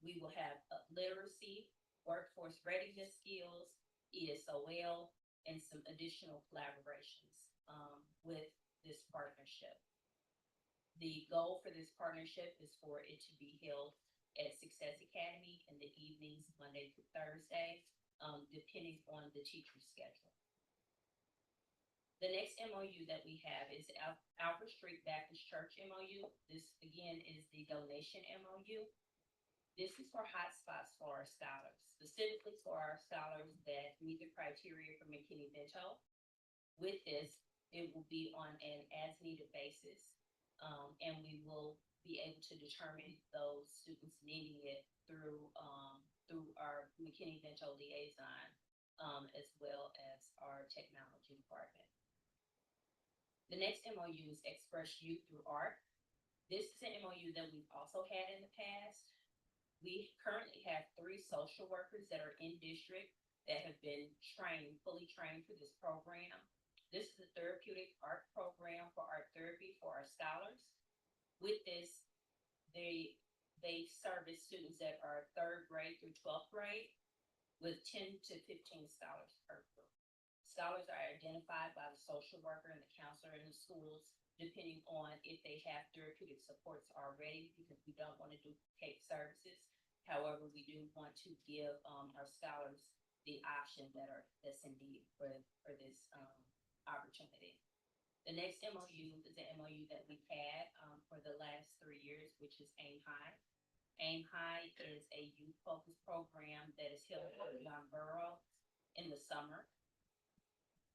Speaker 14: we will have literacy, workforce readiness skills, ESOL, and some additional collaborations with this partnership. The goal for this partnership is for it to be held at Success Academy in the evenings, Monday through Thursday, depending on the teacher's schedule. The next MOU that we have is Alfred Street Baptist Church MOU. This again is the donation MOU. This is for hotspots for our scholars, specifically for our scholars that meet the criteria for McKinney-Vento. With this, it will be on an as-needed basis, and we will be able to determine those students needing it through our McKinney-Vento liaison, as well as our technology department. The next MOU is Express Youth Through Art. This is an MOU that we've also had in the past. We currently have 3 social workers that are in district that have been fully trained for this program. This is a therapeutic art program for art therapy for our scholars. With this, they service students that are 3rd grade through 12th grade with 10 to 15 scholars per group. Scholars are identified by the social worker and the counselor in the schools, depending on if they have therapeutic supports already, because we don't want to duplicate services. However, we do want to give our scholars the option that's in need for this opportunity. The next MOU is an MOU that we've had for the last 3 years, which is AIM High. AIM High is a youth-focused program that is held at John Burroughs in the summer.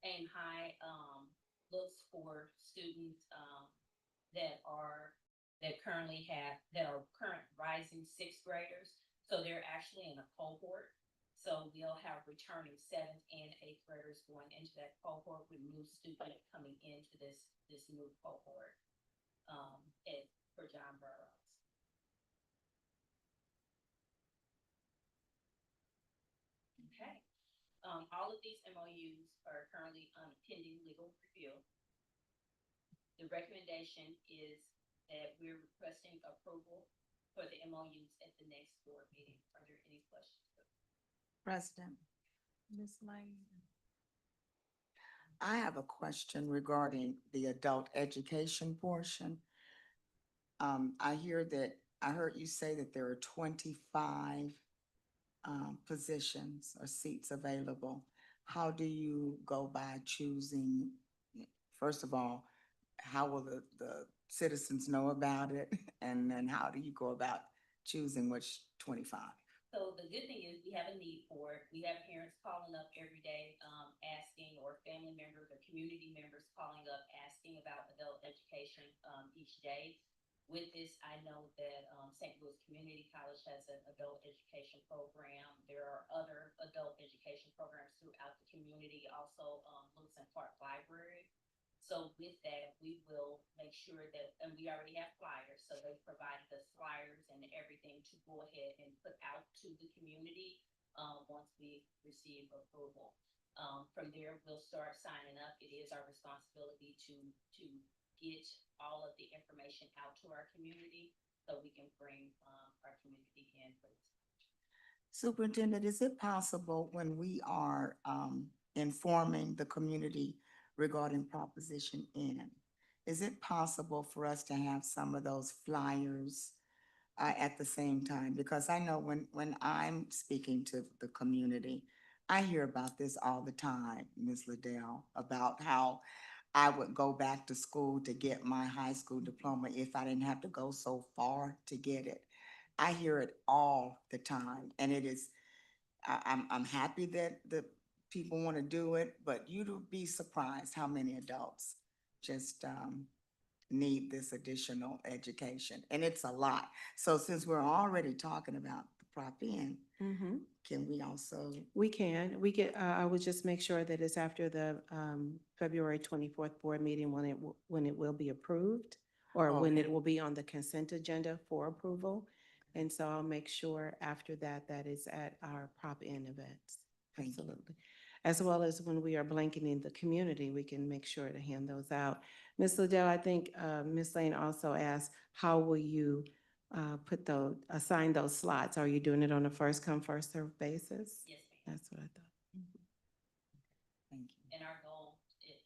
Speaker 14: AIM High looks for students that are current rising 6th graders. So they're actually in a cohort. So we'll have returning 7th and 8th graders going into that cohort with new students coming into this new cohort for John Burroughs. Okay. All of these MOUs are currently pending legal review. The recommendation is that we're requesting approval for the MOUs at the next board meeting. Are there any questions?
Speaker 4: President, Ms. Lane.
Speaker 7: I have a question regarding the adult education portion. I heard you say that there are 25 positions or seats available. How do you go by choosing? First of all, how will the citizens know about it? And then how do you go about choosing which 25?
Speaker 14: So the good thing is we have a need for it. We have parents calling up every day, asking, or family members or community members calling up, asking about adult education each day. With this, I know that St. Louis Community College has an adult education program. There are other adult education programs throughout the community, also Lewis and Clark Library. So with that, we will make sure that, and we already have flyers, so they provided us flyers and everything to go ahead and put out to the community once we receive approval. From there, we'll start signing up. It is our responsibility to get all of the information out to our community so we can bring our community in for this.
Speaker 7: Superintendent, is it possible when we are informing the community regarding Proposition N, is it possible for us to have some of those flyers at the same time? Because I know when I'm speaking to the community, I hear about this all the time, Ms. Liddell, about how I would go back to school to get my high school diploma if I didn't have to go so far to get it. I hear it all the time, and it is, I'm happy that the people want to do it, but you'd be surprised how many adults just need this additional education, and it's a lot. So since we're already talking about the Prop N, can we also?
Speaker 1: We can, I would just make sure that it's after the February 24th board meeting when it will be approved, or when it will be on the consent agenda for approval. And so I'll make sure after that, that is at our Prop N events. Absolutely. as well as when we are blanketing the community, we can make sure to hand those out. Ms. Liddell, I think, Ms. Lane also asked, how will you, assign those slots? Are you doing it on a first come, first served basis?
Speaker 14: Yes, ma'am.
Speaker 1: That's what I thought.
Speaker 7: Thank you.
Speaker 14: And our goal is,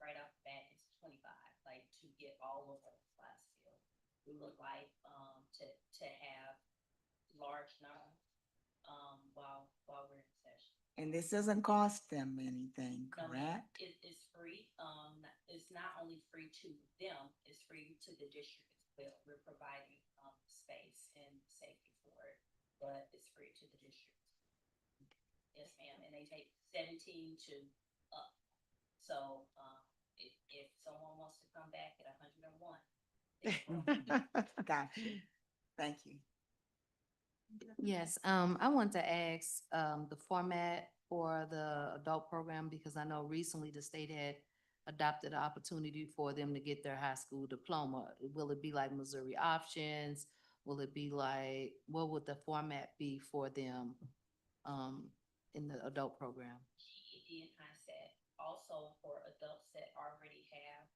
Speaker 14: right off the bat, is 25, like, to get all of our slots filled. We would like, to have large numbers, while we're in session.
Speaker 7: And this doesn't cost them anything,
Speaker 14: No, ma'am.
Speaker 7: correct?
Speaker 14: It's free. It's not only free to them, it's free to the district as well. We're providing, space and safety for it, but it's free to the district. Yes, ma'am, and they take 17 to up. So, if someone wants to come back at 101.
Speaker 7: Gotcha. Thank you.
Speaker 5: Yes, I want to ask, the format for the adult program, because I know recently the state had adopted an opportunity for them to get their high school diploma. Will it be like Missouri options? Will it be like, what would the format be for them, in the adult program?
Speaker 14: GED and HiSET. Also for adults that already have,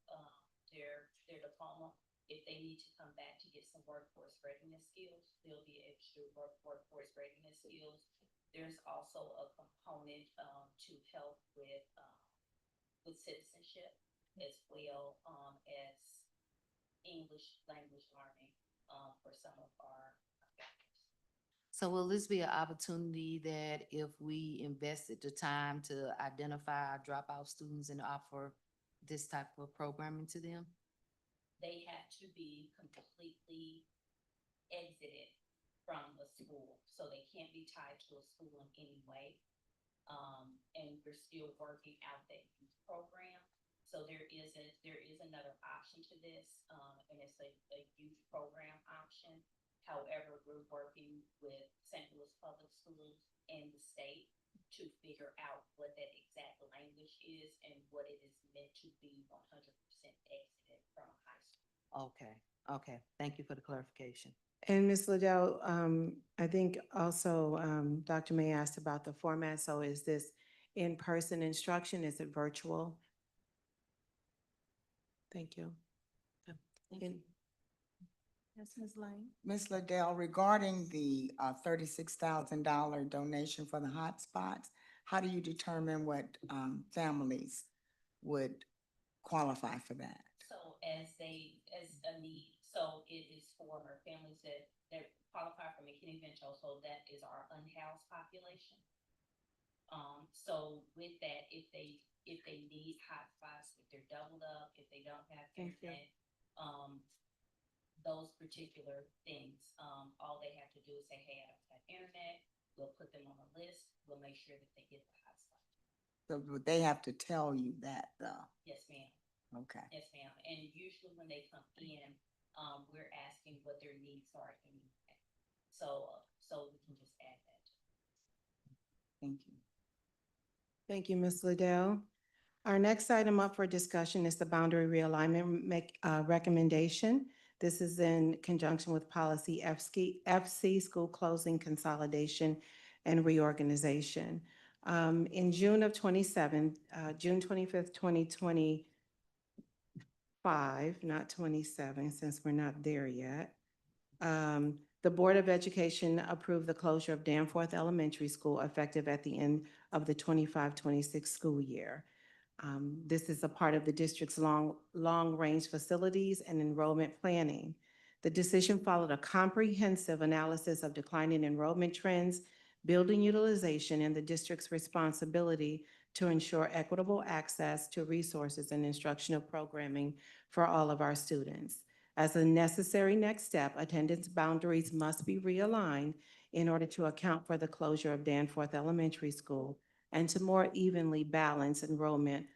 Speaker 14: their diploma, if they need to come back to get some workforce readiness skills, there'll be extra workforce readiness skills. There's also a component, to help with citizenship as well, as English language learning, for some of our families.
Speaker 5: So will this be an opportunity that if we invested the time to identify our dropout students and offer this type of programming to them?
Speaker 14: They have to be completely exited from the school, so they can't be tied to a school in any way. And we're still working out that youth program. So there is another option to this, and it's a youth program option. However, we're working with St. Louis Public Schools and the state to figure out what that exact language is and what it is meant to be 100% exited from high school.
Speaker 5: Okay, thank you for the clarification.
Speaker 1: And Ms. Liddell, I think also, Dr. May asked about the format. So is this in-person instruction? Is it virtual? Thank you. And-
Speaker 4: Yes, Ms. Lane?
Speaker 7: Ms. Liddell, regarding the $36,000 donation for the hotspots, how do you determine what families would qualify for that?
Speaker 14: So as a need, so it is for families that qualify for McKinney-Vento, so that is our unhoused population. So with that, if they need hotspots, if they're doubled up, if they don't have internet, those particular things, all they have to do is say, hey, I don't have internet. We'll put them on a list. We'll make sure that they get the hotspot.
Speaker 7: So would they have to tell you that though?
Speaker 14: Yes, ma'am.
Speaker 7: Okay.
Speaker 14: Yes, ma'am. And usually when they come in, we're asking what their needs are in that. So we can just add that.
Speaker 7: Thank you.
Speaker 1: Thank you, Ms. Liddell. Our next item up for discussion is the boundary realignment recommendation. This is in conjunction with policy FC, school closing, consolidation, and reorganization. In June of June 25th, 2025, not 27, since we're not there yet. The Board of Education approved the closure of Danforth Elementary School effective at the end of the 25-26 school year. This is a part of the district's long-range facilities and enrollment planning. The decision followed a comprehensive analysis of declining enrollment trends, building utilization, and the district's responsibility to ensure equitable access to resources and instructional programming for all of our students. As a necessary next step, attendance boundaries must be realigned in order to account for the closure of Danforth Elementary School and to more evenly balance enrollment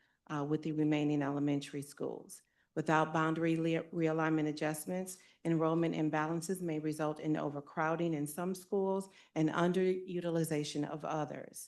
Speaker 1: with the remaining elementary schools. Without boundary realignment adjustments, enrollment imbalances may result in overcrowding in some schools and underutilization of others.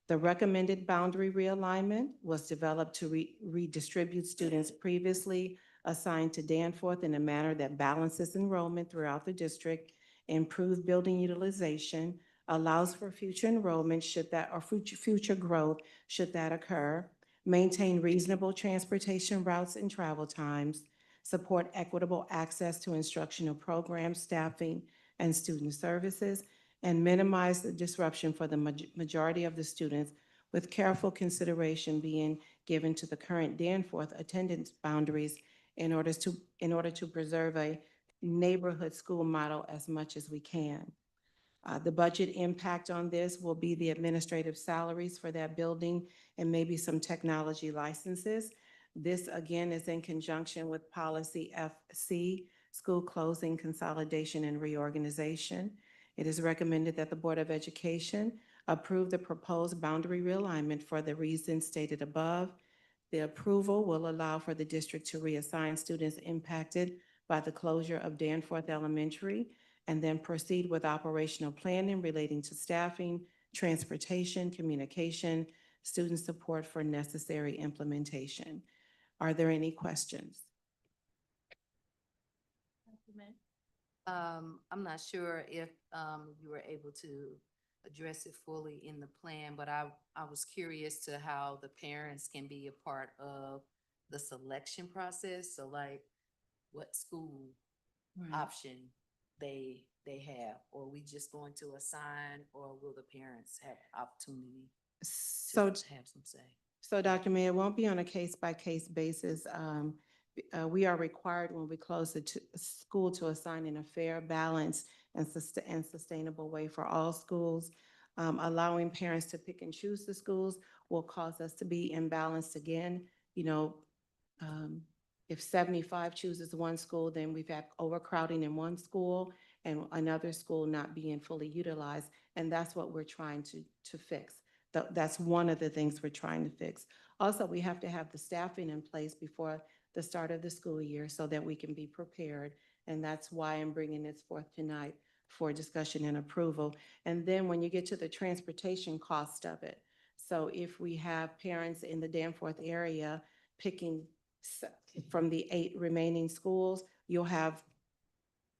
Speaker 1: The recommended boundary realignment was developed to redistribute students previously assigned to Danforth in a manner that balances enrollment throughout the district, improve building utilization,
Speaker 15: allows for future enrollment should that, or future growth should that occur, maintain reasonable transportation routes and travel times, support equitable access to instructional programs, staffing, and student services, and minimize the disruption for the majority of the students, with careful consideration being given to the current Danforth attendance boundaries in order to preserve a neighborhood school model as much as we can. The budget impact on this will be the administrative salaries for that building and maybe some technology licenses. This again is in conjunction with policy FC, school closing, consolidation, and reorganization. It is recommended that the Board of Education approve the proposed boundary realignment for the reasons stated above. The approval will allow for the district to reassign students impacted by the closure of Danforth Elementary, and then proceed with operational planning relating to staffing, transportation, communication, student support for necessary implementation. Are there any questions?
Speaker 5: I'm not sure if you were able to address it fully in the plan, but I was curious to how the parents can be a part of the selection process. So like what school option they have, or are we just going to assign, or will the parents have opportunity
Speaker 15: So,
Speaker 5: to have some say?
Speaker 15: so Dr. May, it won't be on a case-by-case basis. We are required when we close the school to assign in a fair, balanced, and sustainable way for all schools. Allowing parents to pick and choose the schools will cause us to be imbalanced again. You know, if 75 chooses one school, then we've had overcrowding in one school and another school not being fully utilized. And that's what we're trying to fix. That's one of the things we're trying to fix. Also, we have to have the staffing in place before the start of the school year so that we can be prepared. And that's why I'm bringing this forth tonight for discussion and approval. And then when you get to the transportation cost of it, so if we have parents in the Danforth area picking from the 8 remaining schools, you'll have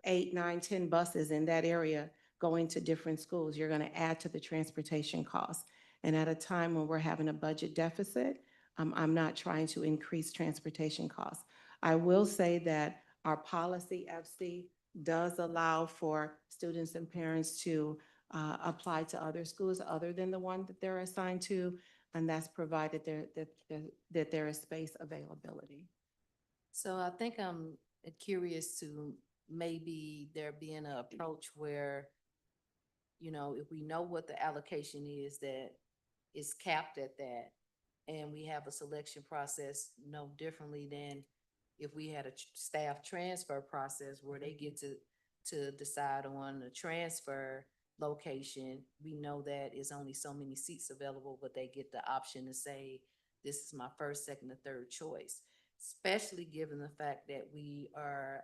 Speaker 15: 8, 9, 10 buses in that area going to different schools. You're going to add to the transportation costs. And at a time when we're having a budget deficit, I'm not trying to increase transportation costs. I will say that our policy FC does allow for students and parents to apply to other schools other than the one that they're assigned to, and that's provided that there is space availability.
Speaker 5: So I think I'm curious to maybe there being an approach where, you know, if we know what the allocation is, that is capped at that, and we have a selection process no differently than if we had a staff transfer process where they get to decide on the transfer location. We know that it's only so many seats available, but they get the option to say, this is my first, second, or third choice, especially given the fact that we are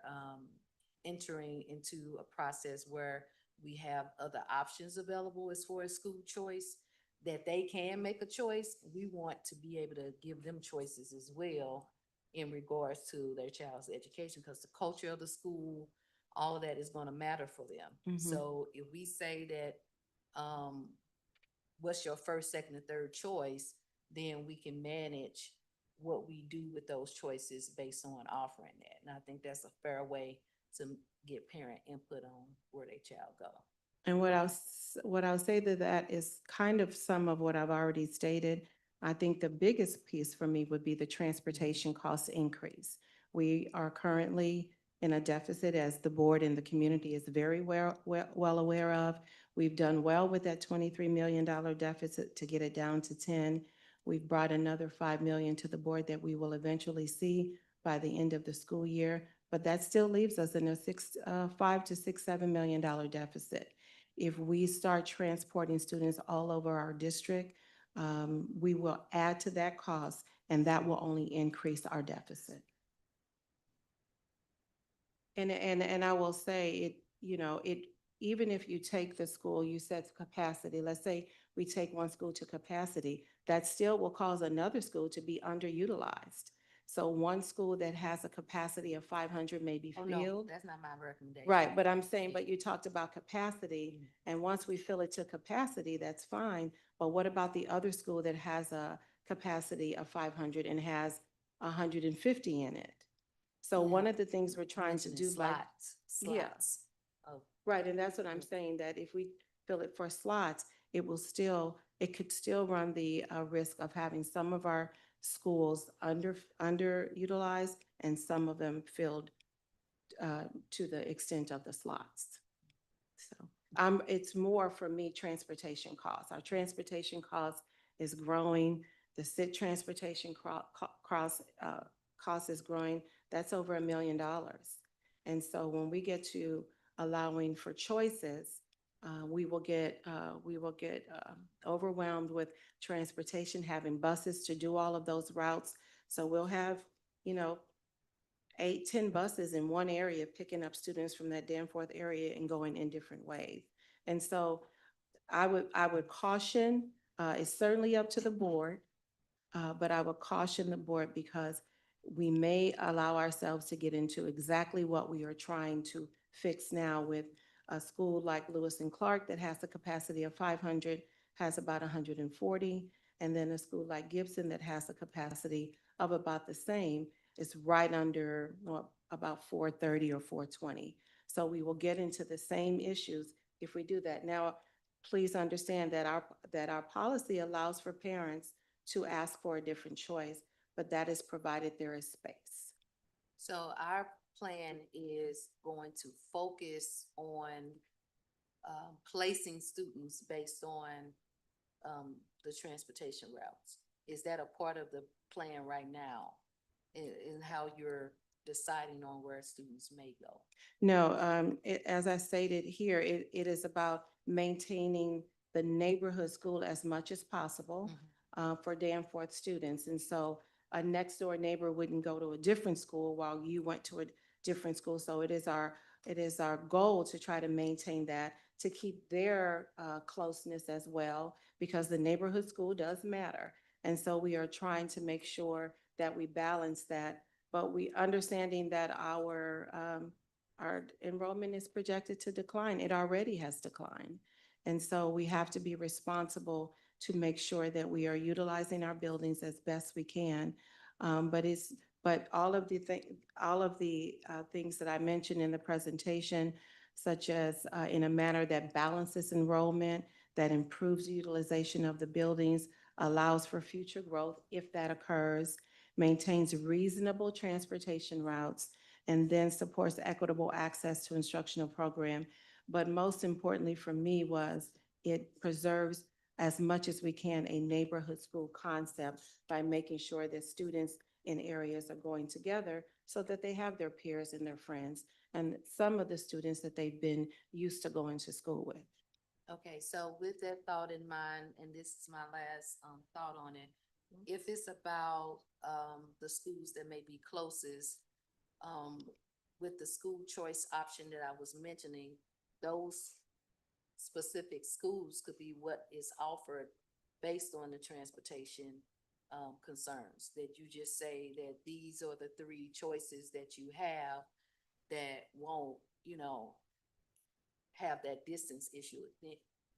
Speaker 5: entering into a process where we have other options available as far as school choice, that they can make a choice. We want to be able to give them choices as well in regards to their child's education, because the culture of the school, all of that is going to matter for them. So if we say that, what's your first, second, and third choice, then we can manage what we do with those choices based on offering that. And I think that's a fair way to get parent input on where their child go.
Speaker 15: And what I'll say to that is kind of some of what I've already stated. I think the biggest piece for me would be the transportation cost increase. We are currently in a deficit, as the board and the community is very well aware of. We've done well with that $23 million deficit to get it down to 10. We've brought another 5 million to the board that we will eventually see by the end of the school year, but that still leaves us in a $5 to $7 million deficit. If we start transporting students all over our district, we will add to that cost, and that will only increase our deficit. And I will say it, you know, even if you take the school, you said capacity, let's say we take one school to capacity, that still will cause another school to be underutilized. So one school that has a capacity of 500 may be
Speaker 5: Oh, no,
Speaker 15: filled.
Speaker 5: that's not my recommendation.
Speaker 15: Right, but I'm saying, but you talked about capacity, and once we fill it to capacity, that's fine. But what about the other school that has a capacity of 500 and has 150 in it? So one of the things we're trying to
Speaker 5: Mentioning
Speaker 15: do by, yeah.
Speaker 5: slots. Oh,
Speaker 15: Right, and that's what I'm saying, that if we fill it for slots, it could still run the risk of having some of our schools underutilized and some of them filled to the extent of the slots. So, it's more for me, transportation costs. Our transportation cost is growing. The sit transportation cost is growing. That's over $1 million. And so when we get to allowing for choices, we will get overwhelmed with transportation, having buses to do all of those routes. So we'll have, you know, 8, 10 buses in one area picking up students from that Danforth area and going in different ways. And so I would caution, it's certainly up to the board, but I would caution the board because we may allow ourselves to get into exactly what we are trying to fix now with a school like Lewis and Clark that has a capacity of 500, has about 140, and then a school like Gibson that has a capacity of about the same, is right under, well, about 430 or 420. So we will get into the same issues if we do that. Now, please understand that our policy allows for parents to ask for a different choice, but that is provided there is space.
Speaker 5: so our plan is going to focus on placing students based on the transportation routes. Is that a part of the plan right now in how you're deciding on where students may go?
Speaker 15: No, as I stated here, it is about maintaining the neighborhood school as much as possible for Danforth students. And so a next door neighbor wouldn't go to a different school while you went to a different school. So it is our goal to try to maintain that, to keep their closeness as well, because the neighborhood school does matter. And so we are trying to make sure that we balance that, but we understanding that our enrollment is projected to decline. It already has declined. And so we have to be responsible to make sure that we are utilizing our buildings as best we can. But all of the things that I mentioned in the presentation, such as in a manner that balances enrollment, that improves utilization of the buildings, allows for future growth if that occurs, maintains reasonable transportation routes, and then supports equitable access to instructional program. But most importantly for me was it preserves as much as we can a neighborhood school concept by making sure that students in areas are going together so that they have their peers and their friends and some of the students that they've been used to going to school with.
Speaker 5: Okay, so with that thought in mind, and this is my last thought on it, if it's about the schools that may be closest, with the school choice option that I was mentioning, those specific schools could be what is offered based on the transportation concerns. That you just say that these are the 3 choices that you have that won't, have that distance issue.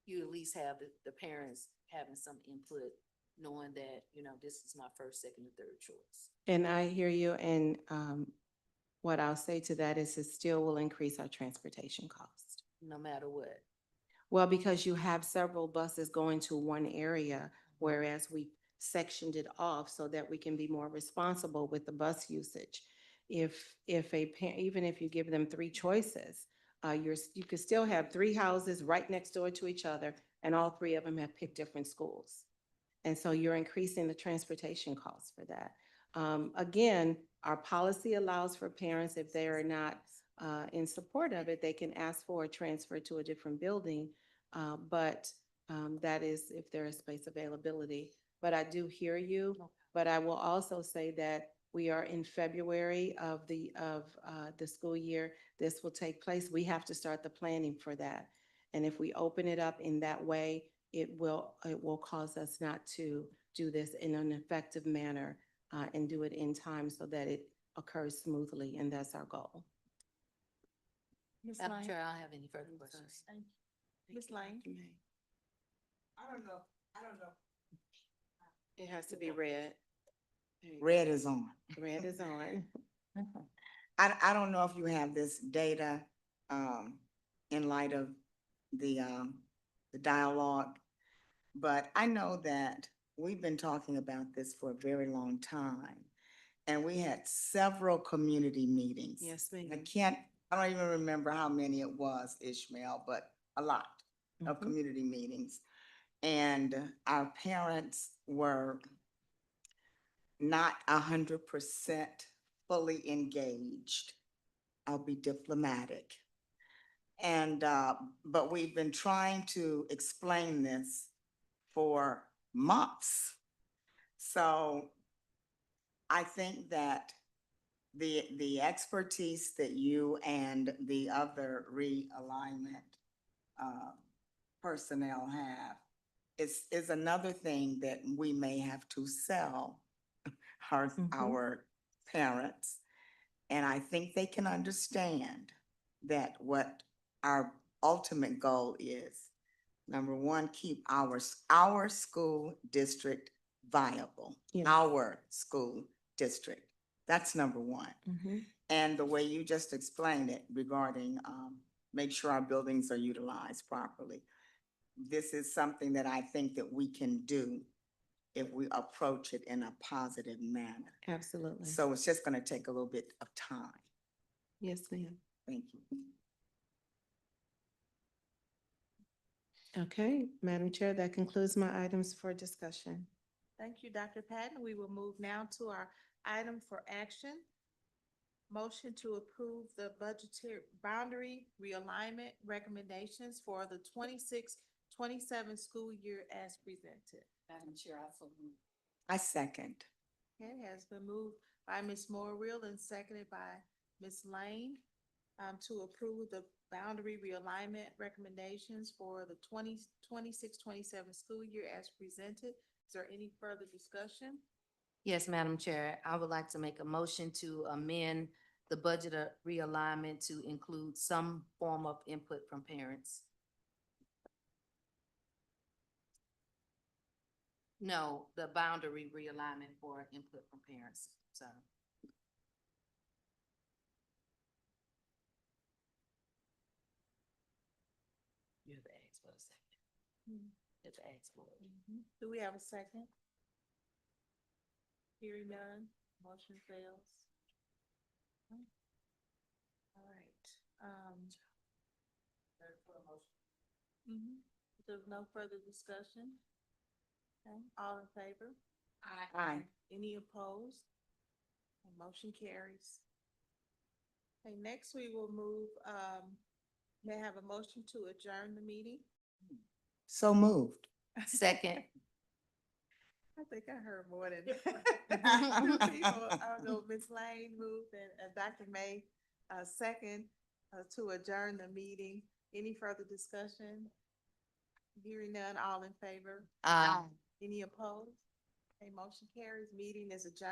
Speaker 5: You at least have the parents having some input, knowing that, this is my first, second, and third choice.
Speaker 15: And I hear you, and what I'll say to that is it still will increase our transportation cost.
Speaker 5: No matter what.
Speaker 15: Well, because you have several buses going to one area, whereas we sectioned it off so that we can be more responsible with the bus usage. Even if you give them 3 choices, you could still have 3 houses right next door to each other, and all 3 of them have picked different schools. And so you're increasing the transportation costs for that. Again, our policy allows for parents, if they are not in support of it, they can ask for a transfer to a different building. But that is if there is space availability. But I do hear you, but I will also say that we are in February of the school year. This will take place. We have to start the planning for that. And if we open it up in that way, it will cause us not to do this in an effective manner and do it in time so that it occurs smoothly, and that's our goal.
Speaker 4: Ms.
Speaker 5: I'm
Speaker 4: Lang?
Speaker 5: sure I don't have any further questions.
Speaker 4: Thank you. Ms. Lang?
Speaker 7: I don't know.
Speaker 15: It has to be red.
Speaker 7: Red is on.
Speaker 15: Red is on.
Speaker 7: I don't know if you have this data, in light of the dialogue, but I know that we've been talking about this for a very long time. And we had several community meetings.
Speaker 15: Yes, ma'am.
Speaker 7: I don't even remember how many it was, Ishmael, but a lot of
Speaker 15: Mhm.
Speaker 7: community meetings. And our parents were not 100% fully engaged. I'll be diplomatic. And, but we've been trying to explain this for months. So I think that the expertise that you and the other realignment personnel have is another thing that we may have to sell our parents. And I think they can understand that what our ultimate goal is. Number one, keep our school district viable,
Speaker 15: Yes.
Speaker 7: our school district. That's number one.
Speaker 15: Mhm.
Speaker 7: And the way you just explained it regarding, make sure our buildings are utilized properly. This is something that I think that we can do if we approach it in a positive manner.
Speaker 15: Absolutely.
Speaker 7: So it's just gonna take a little bit of time.
Speaker 15: Yes, ma'am.
Speaker 7: Thank you.
Speaker 15: Okay, Madam Chair, that concludes my items for discussion.
Speaker 4: Thank you, Dr. Patton. We will move now to our item for action. Motion to approve the budgetary boundary realignment recommendations for the 26-27 school year as presented.
Speaker 2: Madam Chair, I so move.
Speaker 7: I second.
Speaker 4: Okay, it has been moved by Ms. Morrill and seconded by Ms. Lane to approve the boundary realignment recommendations for the 26-27 school year as presented. Is there any further discussion?
Speaker 5: Yes, Madam Chair, I would like to make a motion to amend the budget realignment to include some form of input from parents. No, the boundary realignment for input from parents, so. You have to ask for a second. You have to ask for it.
Speaker 4: Do we have a second? Hearing none, motion fails. All right. If there's no further discussion. Okay, all in favor?
Speaker 7: Aye.
Speaker 4: Any opposed? And motion carries. Okay, next we will move, may I have a motion to adjourn the meeting?
Speaker 7: So moved.
Speaker 5: Second.
Speaker 4: I think I heard more than two people. I don't know, Ms. Lane moved and Dr. May, second, to adjourn the meeting. Any further discussion? Hearing none, all in favor? Any opposed? Okay, motion carries. Meeting is adjourned.